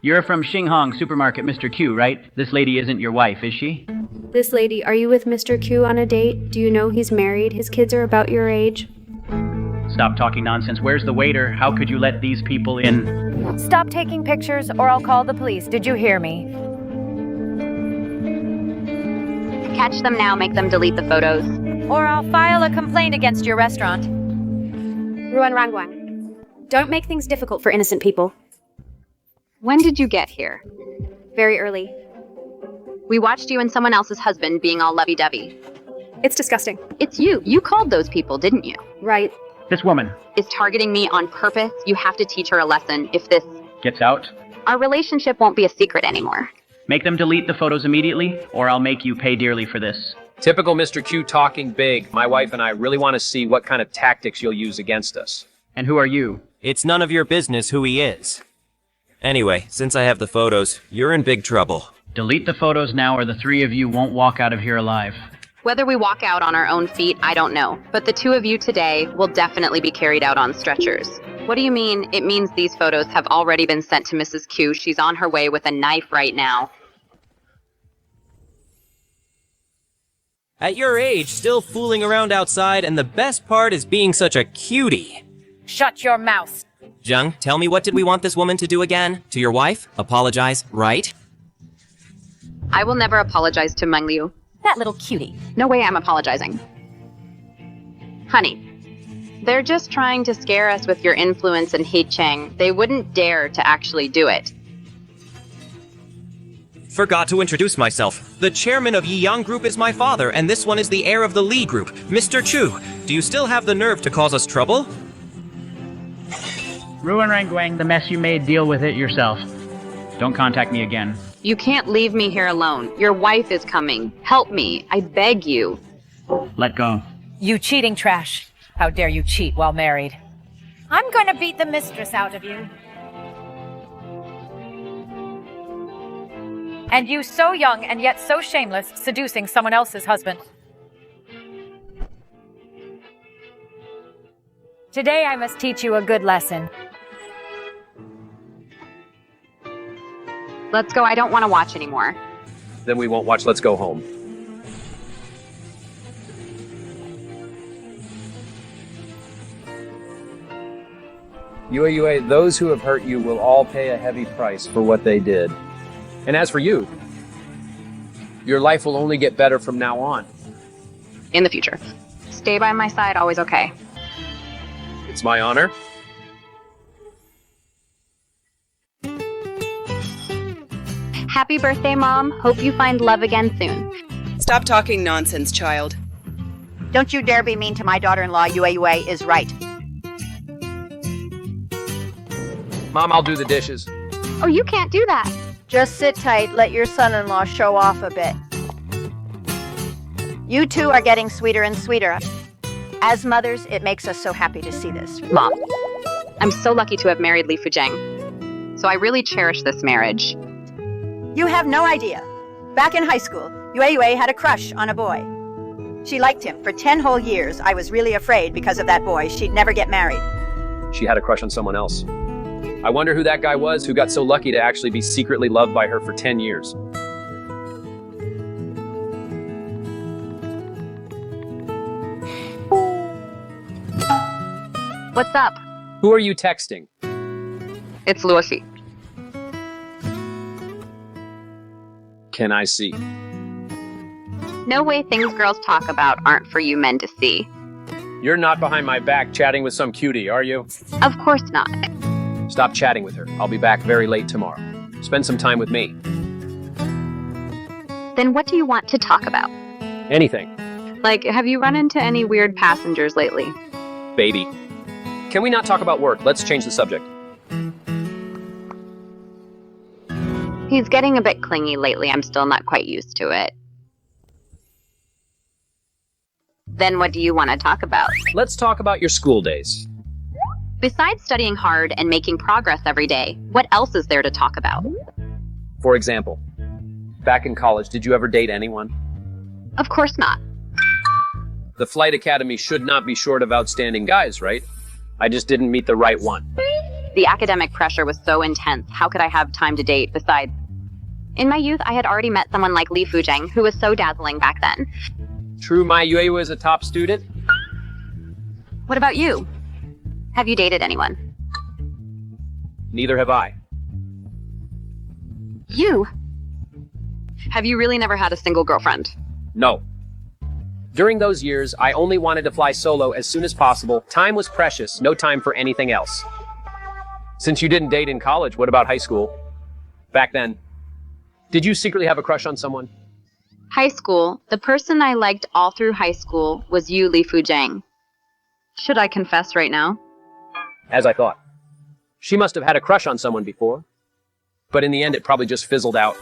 You're from Xinghong Supermarket, Mr. Q, right? This lady isn't your wife, is she? This lady, are you with Mr. Q on a date? Do you know he's married? His kids are about your age. Stop talking nonsense. Where's the waiter? How could you let these people in? Stop taking pictures or I'll call the police. Did you hear me? Catch them now, make them delete the photos. Or I'll file a complaint against your restaurant. Ruin Rangguang. Don't make things difficult for innocent people. When did you get here? Very early. We watched you and someone else's husband being all lovey-dovey. It's disgusting. It's you. You called those people, didn't you? Right. This woman is targeting me on purpose. You have to teach her a lesson. If this gets out, our relationship won't be a secret anymore. Make them delete the photos immediately, or I'll make you pay dearly for this. Typical Mr. Q talking big. My wife and I really want to see what kind of tactics you'll use against us. And who are you? It's none of your business who he is. Anyway, since I have the photos, you're in big trouble. Delete the photos now or the three of you won't walk out of here alive. Whether we walk out on our own feet, I don't know. But the two of you today will definitely be carried out on stretchers. What do you mean? It means these photos have already been sent to Mrs. Q. She's on her way with a knife right now. At your age, still fooling around outside, and the best part is being such a cutie. Shut your mouth. Zheng, tell me, what did we want this woman to do again? To your wife? Apologize, right? I will never apologize to Meng Liyue. That little cutie. No way I'm apologizing. Honey, they're just trying to scare us with your influence in Heicheng. They wouldn't dare to actually do it. Forgot to introduce myself. The chairman of Yang Group is my father, and this one is the heir of the Li Group, Mr. Chu. Do you still have the nerve to cause us trouble? Ruin Rangwang, the mess you made, deal with it yourself. Don't contact me again. You can't leave me here alone. Your wife is coming. Help me. I beg you. Let go. You cheating trash. How dare you cheat while married? I'm gonna beat the mistress out of you. And you so young and yet so shameless, seducing someone else's husband. Today I must teach you a good lesson. Let's go. I don't want to watch anymore. Then we won't watch Let's Go Home. Yue, those who have hurt you will all pay a heavy price for what they did. And as for you, your life will only get better from now on. In the future. Stay by my side, always okay. It's my honor. Happy birthday, Mom. Hope you find love again soon. Stop talking nonsense, child. Don't you dare be mean to my daughter-in-law. Yue is right. Mom, I'll do the dishes. Oh, you can't do that. Just sit tight. Let your son-in-law show off a bit. You two are getting sweeter and sweeter. As mothers, it makes us so happy to see this. Mom, I'm so lucky to have married Li Fuzheng. So I really cherish this marriage. You have no idea. Back in high school, Yue had a crush on a boy. She liked him for 10 whole years. I was really afraid because of that boy she'd never get married. She had a crush on someone else. I wonder who that guy was who got so lucky to actually be secretly loved by her for 10 years. What's up? Who are you texting? It's Luoxi. Can I see? No way things girls talk about aren't for you men to see. You're not behind my back chatting with some cutie, are you? Of course not. Stop chatting with her. I'll be back very late tomorrow. Spend some time with me. Then what do you want to talk about? Anything. Like, have you run into any weird passengers lately? Baby. Can we not talk about work? Let's change the subject. He's getting a bit clingy lately. I'm still not quite used to it. Then what do you want to talk about? Let's talk about your school days. Besides studying hard and making progress every day, what else is there to talk about? For example, back in college, did you ever date anyone? Of course not. The flight academy should not be short of outstanding guys, right? I just didn't meet the right one. The academic pressure was so intense. How could I have time to date? Besides, in my youth, I had already met someone like Li Fuzheng, who was so dazzling back then. True, my Yue is a top student. What about you? Have you dated anyone? Neither have I. You? Have you really never had a single girlfriend? No. During those years, I only wanted to fly solo as soon as possible. Time was precious, no time for anything else. Since you didn't date in college, what about high school? Back then, did you secretly have a crush on someone? High school. The person I liked all through high school was you, Li Fuzheng. Should I confess right now? As I thought. She must have had a crush on someone before. But in the end, it probably just fizzled out.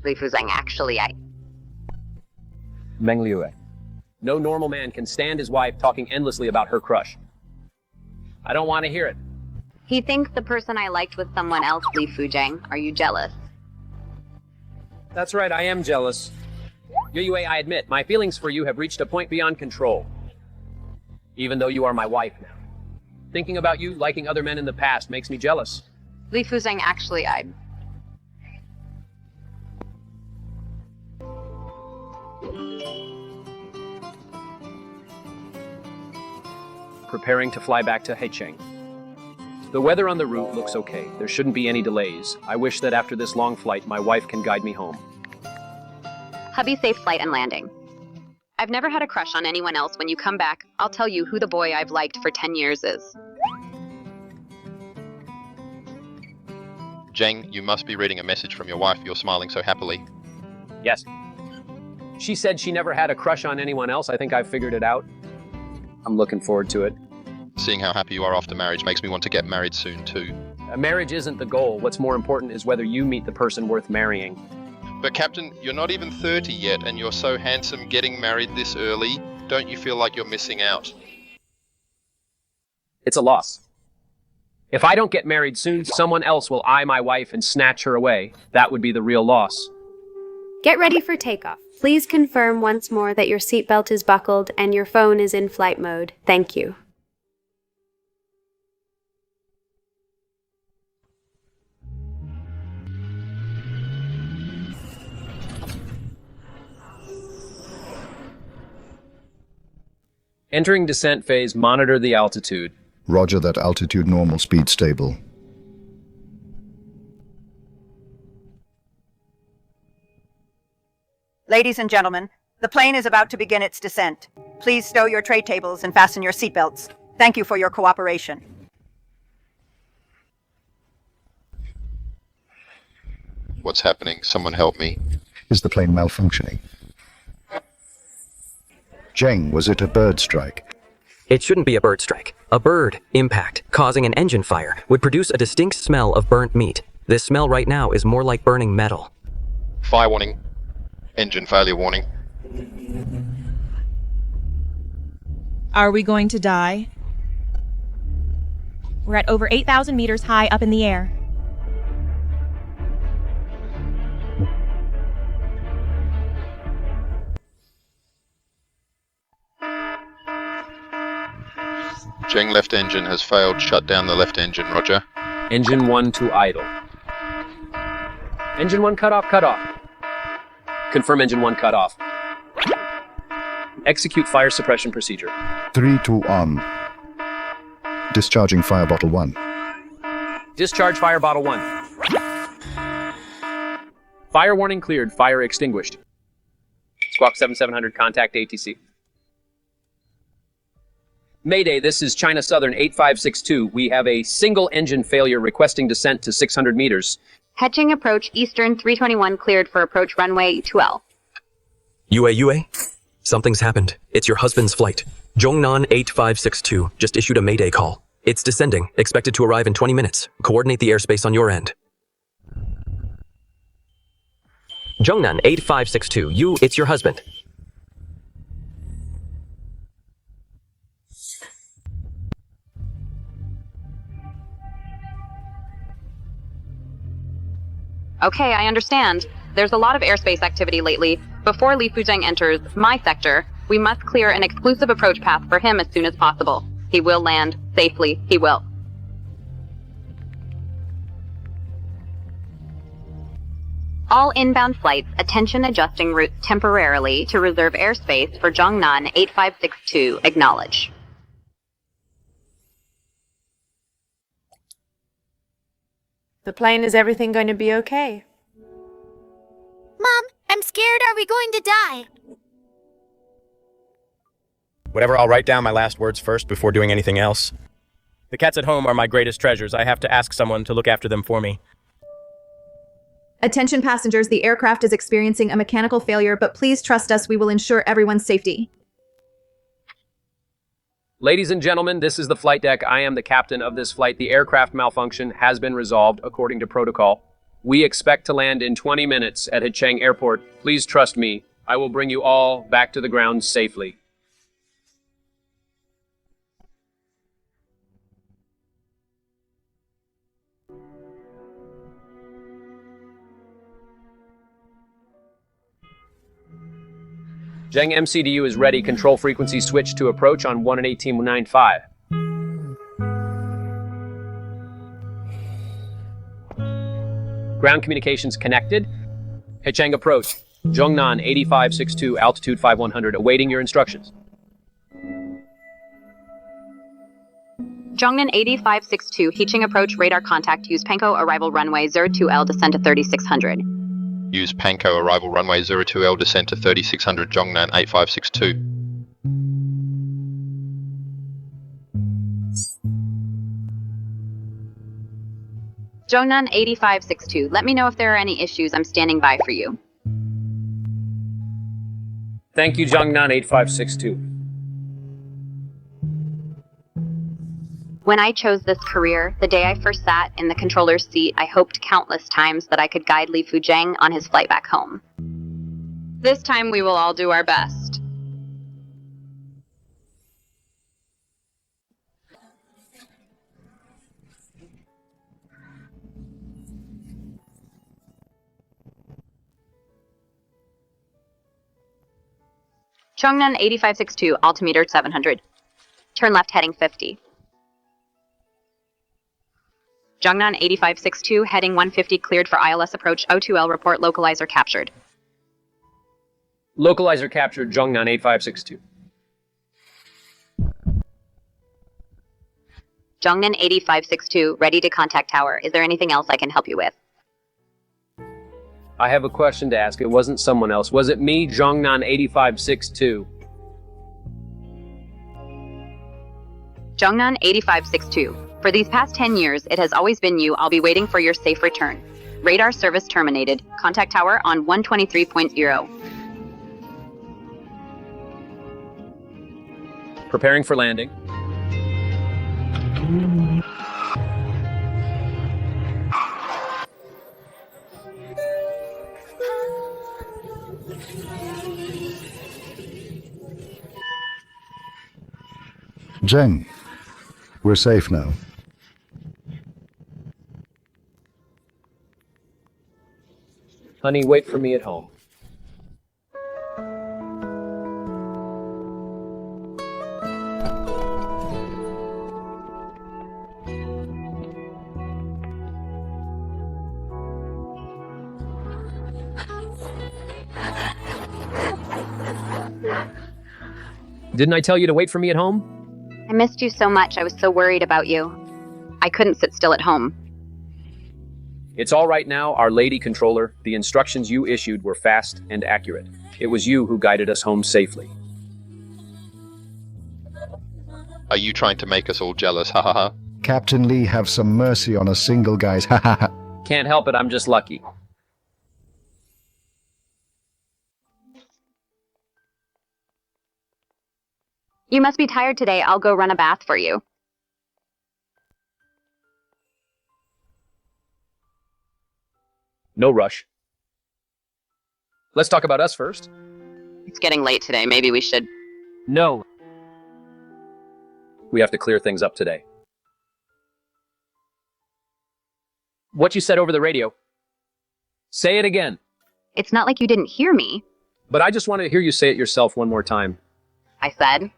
Li Fuzheng, actually, Meng Liyue. No normal man can stand his wife talking endlessly about her crush. I don't want to hear it. He thinks the person I liked was someone else, Li Fuzheng. Are you jealous? That's right, I am jealous. Yue, I admit, my feelings for you have reached a point beyond control. Even though you are my wife now. Thinking about you liking other men in the past makes me jealous. Li Fuzheng, actually, Preparing to fly back to Haicheng. The weather on the route looks okay. There shouldn't be any delays. I wish that after this long flight, my wife can guide me home. Hubby, safe flight and landing. I've never had a crush on anyone else. When you come back, I'll tell you who the boy I've liked for 10 years is. Zheng, you must be reading a message from your wife. You're smiling so happily. Yes. She said she never had a crush on anyone else. I think I've figured it out. I'm looking forward to it. Seeing how happy you are after marriage makes me want to get married soon too. Marriage isn't the goal. What's more important is whether you meet the person worth marrying. But Captain, you're not even 30 yet and you're so handsome. Getting married this early, don't you feel like you're missing out? It's a loss. If I don't get married soon, someone else will eye my wife and snatch her away. That would be the real loss. Get ready for takeoff. Please confirm once more that your seatbelt is buckled and your phone is in flight mode. Thank you. Entering descent phase, monitor the altitude. Roger that. Altitude normal, speed stable. Ladies and gentlemen, the plane is about to begin its descent. Please stow your tray tables and fasten your seatbelts. Thank you for your cooperation. What's happening? Someone help me. Is the plane malfunctioning? Zheng, was it a bird strike? It shouldn't be a bird strike. A bird impact causing an engine fire would produce a distinct smell of burnt meat. This smell right now is more like burning metal. Fire warning. Engine failure warning. Are we going to die? We're at over 8,000 meters high up in the air. Zheng left engine has failed. Shut down the left engine, roger. Engine 1 to idle. Engine 1 cut off, cut off. Confirm engine 1 cut off. Execute fire suppression procedure. 3 to on. Discharging fire bottle 1. Discharge fire bottle 1. Fire warning cleared. Fire extinguished. Squawk 7700, contact ATC. Mayday, this is China Southern 8562. We have a single engine failure requesting descent to 600 meters. Hedging approach Eastern 321 cleared for approach runway 2L. Yue, something's happened. It's your husband's flight. Zhongnan 8562 just issued a Mayday call. It's descending, expected to arrive in 20 minutes. Coordinate the airspace on your end. Zhongnan 8562, it's your husband. Okay, I understand. There's a lot of airspace activity lately. Before Li Fuzheng enters my sector, we must clear an exclusive approach path for him as soon as possible. He will land safely. He will. All inbound flights, attention adjusting routes temporarily to reserve airspace for Zhongnan 8562. Acknowledge. The plane, is everything going to be okay? Mom, I'm scared. Are we going to die? Whatever, I'll write down my last words first before doing anything else. The cats at home are my greatest treasures. I have to ask someone to look after them for me. Attention passengers, the aircraft is experiencing a mechanical failure, but please trust us, we will ensure everyone's safety. Ladies and gentlemen, this is the flight deck. I am the captain of this flight. The aircraft malfunction has been resolved according to protocol. We expect to land in 20 minutes at Hecheng Airport. Please trust me. I will bring you all back to the ground safely. Zheng MCDU is ready. Control frequency switch to approach on 118.95. Ground communications connected. Hecheng approach. Zhongnan 8562, altitude 5100, awaiting your instructions. Zhongnan 8562, Heeching approach, radar contact, use Pankow arrival runway 02L, descend to 3600. Use Pankow arrival runway 02L, descend to 3600 Zhongnan 8562. Zhongnan 8562, let me know if there are any issues. I'm standing by for you. Thank you, Zhongnan 8562. When I chose this career, the day I first sat in the controller's seat, I hoped countless times that I could guide Li Fuzheng on his flight back home. This time we will all do our best. Chongnan 8562, altimeter 700. Turn left heading 50. Zhongnan 8562, heading 150, cleared for ILS approach. O2L, report localizer captured. Localizer captured, Zhongnan 8562. Zhongnan 8562, ready to contact tower. Is there anything else I can help you with? I have a question to ask. It wasn't someone else. Was it me, Zhongnan 8562? Zhongnan 8562. For these past 10 years, it has always been you. I'll be waiting for your safe return. Radar service terminated. Contact tower on 123.0. Preparing for landing. Zheng, we're safe now. Honey, wait for me at home. Didn't I tell you to wait for me at home? I missed you so much. I was so worried about you. I couldn't sit still at home. It's all right now, Our Lady Controller. The instructions you issued were fast and accurate. It was you who guided us home safely. Are you trying to make us all jealous? Ha ha ha. Captain Li, have some mercy on a single guy's ha ha ha. Can't help it, I'm just lucky. You must be tired today. I'll go run a bath for you. No rush. Let's talk about us first. It's getting late today. Maybe we should... No. We have to clear things up today. What you said over the radio. Say it again. It's not like you didn't hear me. But I just want to hear you say it yourself one more time. I said,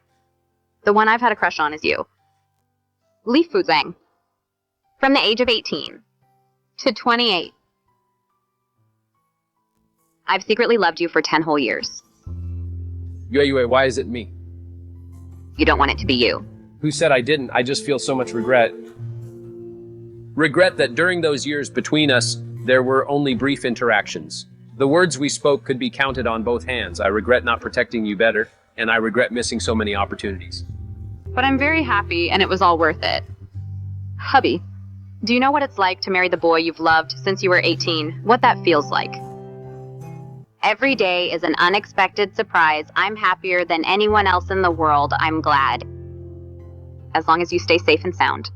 the one I've had a crush on is you. Li Fuzheng. From the age of 18 to 28. I've secretly loved you for 10 whole years. Yue, why is it me? You don't want it to be you. Who said I didn't? I just feel so much regret. Regret that during those years between us, there were only brief interactions. The words we spoke could be counted on both hands. I regret not protecting you better, and I regret missing so many opportunities. But I'm very happy, and it was all worth it. Hubby, do you know what it's like to marry the boy you've loved since you were 18? What that feels like? Every day is an unexpected surprise. I'm happier than anyone else in the world. I'm glad. As long as you stay safe and sound.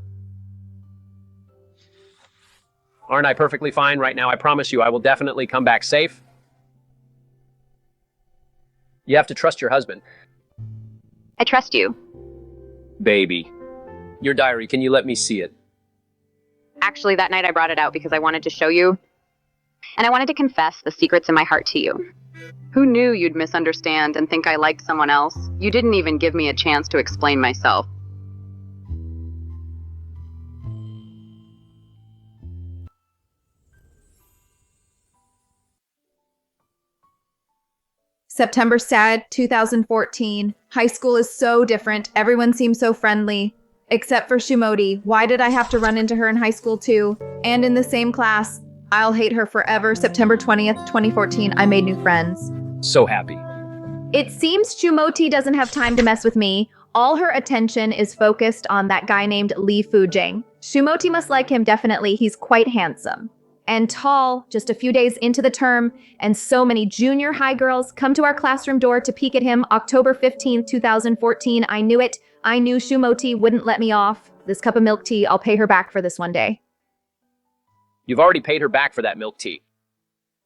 Aren't I perfectly fine right now? I promise you I will definitely come back safe. You have to trust your husband. I trust you. Baby. Your diary, can you let me see it? Actually, that night I brought it out because I wanted to show you. And I wanted to confess the secrets in my heart to you. Who knew you'd misunderstand and think I liked someone else? You didn't even give me a chance to explain myself. September sad, 2014. High school is so different. Everyone seems so friendly. Except for Shumoti. Why did I have to run into her in high school too? And in the same class. I'll hate her forever. September 20th, 2014, I made new friends. So happy. It seems Shumoti doesn't have time to mess with me. All her attention is focused on that guy named Li Fuzheng. Shumoti must like him definitely. He's quite handsome. And tall, just a few days into the term, and so many junior high girls come to our classroom door to peek at him. October 15th, 2014, I knew it. I knew Shumoti wouldn't let me off. This cup of milk tea, I'll pay her back for this one day. You've already paid her back for that milk tea.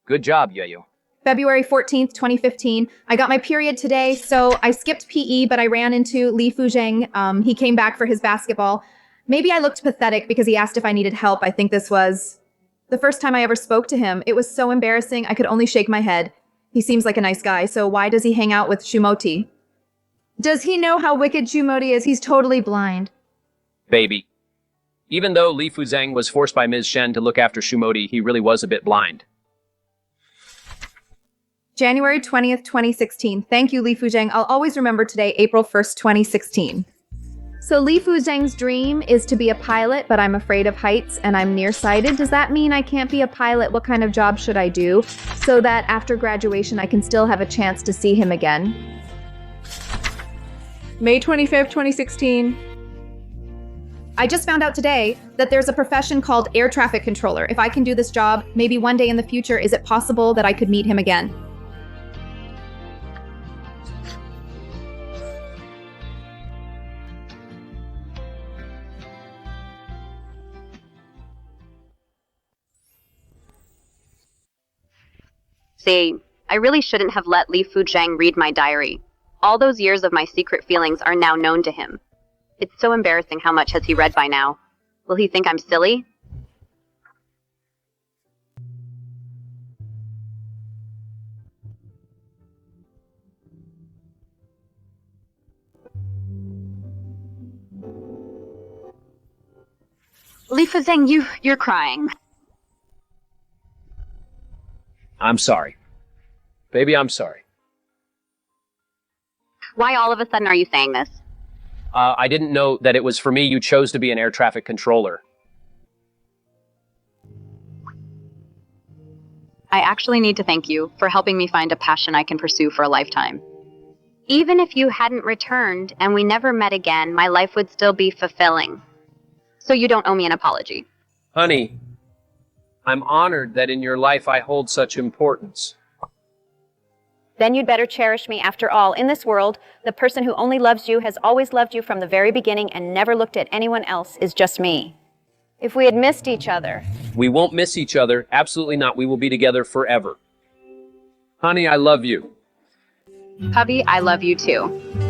Good job, Yue. February 14th, 2015. I got my period today, so I skipped PE, but I ran into Li Fuzheng. He came back for his basketball. Maybe I looked pathetic because he asked if I needed help. I think this was the first time I ever spoke to him. It was so embarrassing, I could only shake my head. He seems like a nice guy, so why does he hang out with Shumoti? Does he know how wicked Shumoti is? He's totally blind. Baby. Even though Li Fuzheng was forced by Ms. Shen to look after Shumoti, he really was a bit blind. January 20th, 2016. Thank you, Li Fuzheng. I'll always remember today, April 1st, 2016. So Li Fuzheng's dream is to be a pilot, but I'm afraid of heights and I'm nearsighted. Does that mean I can't be a pilot? What kind of job should I do so that after graduation I can still have a chance to see him again? May 25th, 2016. I just found out today that there's a profession called air traffic controller. If I can do this job, maybe one day in the future, is it possible that I could meet him again? See, I really shouldn't have let Li Fuzheng read my diary. All those years of my secret feelings are now known to him. It's so embarrassing. How much has he read by now? Will he think I'm silly? Li Fuzheng, you're crying. I'm sorry. Baby, I'm sorry. Why all of a sudden are you saying this? I didn't know that it was for me. You chose to be an air traffic controller. I actually need to thank you for helping me find a passion I can pursue for a lifetime. Even if you hadn't returned and we never met again, my life would still be fulfilling. So you don't owe me an apology. Honey, I'm honored that in your life I hold such importance. Then you'd better cherish me. After all, in this world, the person who only loves you has always loved you from the very beginning and never looked at anyone else is just me. If we had missed each other... We won't miss each other. Absolutely not. We will be together forever. Honey, I love you. Hubby, I love you too.